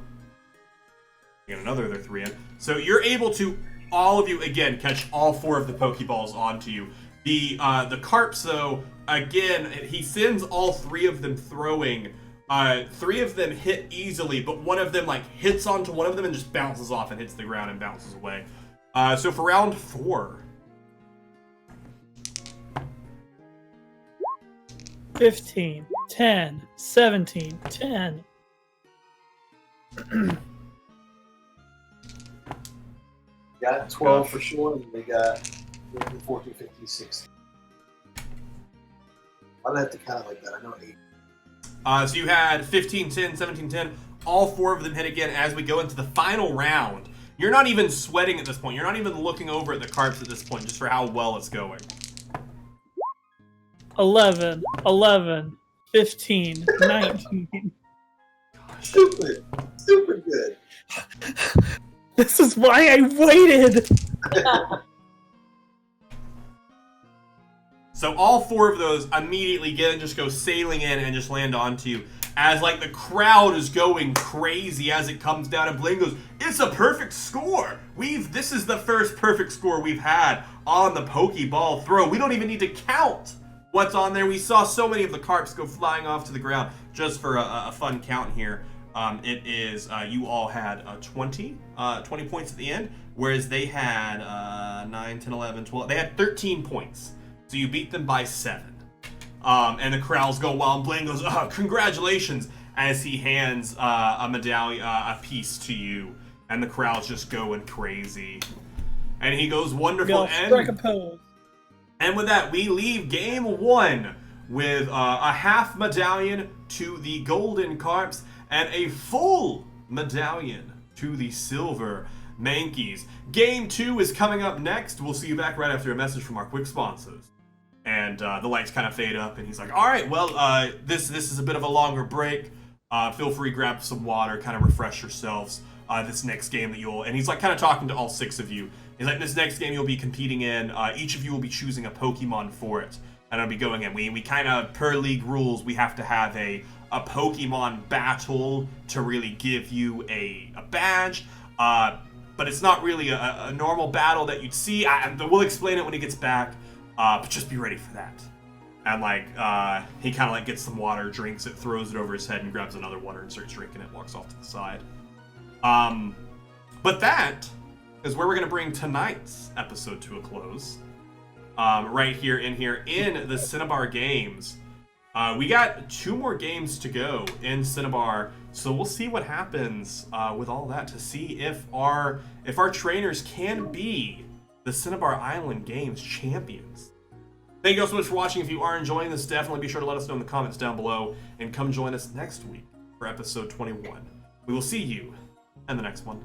[SPEAKER 1] get another of their 3 in. So you're able to, all of you, again, catch all 4 of the Pokeballs onto you. The carps, though, again, he sends all 3 of them throwing. 3 of them hit easily, but one of them like hits onto one of them and just bounces off and hits the ground and bounces away. So for round 4.
[SPEAKER 4] 15, 10, 17, 10.
[SPEAKER 2] Got 12 for sure, and they got 14, 15, 16. I'd have to count it like that. I know 8.
[SPEAKER 1] So you had 15, 10, 17, 10. All 4 of them hit again as we go into the final round. You're not even sweating at this point. You're not even looking over at the carps at this point, just for how well it's going.
[SPEAKER 4] 11, 11, 15, 19.
[SPEAKER 2] Stupid. Stupid good.
[SPEAKER 4] This is why I waited!
[SPEAKER 1] So all 4 of those immediately get and just go sailing in and just land onto you. As like the crowd is going crazy as it comes down, and Blaine goes, "It's a perfect score! This is the first perfect score we've had on the Pokeball throw. We don't even need to count what's on there. We saw so many of the carps go flying off to the ground." Just for a fun count here, it is you all had 20 points at the end, whereas they had 9, 10, 11, 12. They had 13 points. So you beat them by 7. And the crowds go wild, and Blaine goes, "Congratulations," as he hands a medallion, a piece to you. And the crowd's just going crazy. And he goes, "Wonderful."
[SPEAKER 4] Strike a pose.
[SPEAKER 1] And with that, we leave game 1 with a half medallion to the golden carps and a full medallion to the silver mankeys. Game 2 is coming up next. We'll see you back right after a message from our quick sponsors. And the lights kind of fade up, and he's like, "All right, well, this is a bit of a longer break. Feel free to grab some water, kind of refresh yourselves. This next game that you'll..." And he's like kind of talking to all 6 of you. He's like, "This next game you'll be competing in, each of you will be choosing a Pokemon for it. And I'll be going in. We kind of, per league rules, we have to have a Pokemon battle to really give you a badge. But it's not really a normal battle that you'd see. We'll explain it when he gets back. But just be ready for that." And like he kind of like gets some water, drinks it, throws it over his head, and grabs another water and starts drinking it. Walks off to the side. But that is where we're gonna bring tonight's episode to a close. Right here in the Cinnabar games. We got 2 more games to go in Cinnabar, so we'll see what happens with all that to see if our trainers can be the Cinnabar Island Games champions. Thank you all so much for watching. If you are enjoying this, definitely be sure to let us know in the comments down below, and come join us next week for episode 21. We will see you in the next one.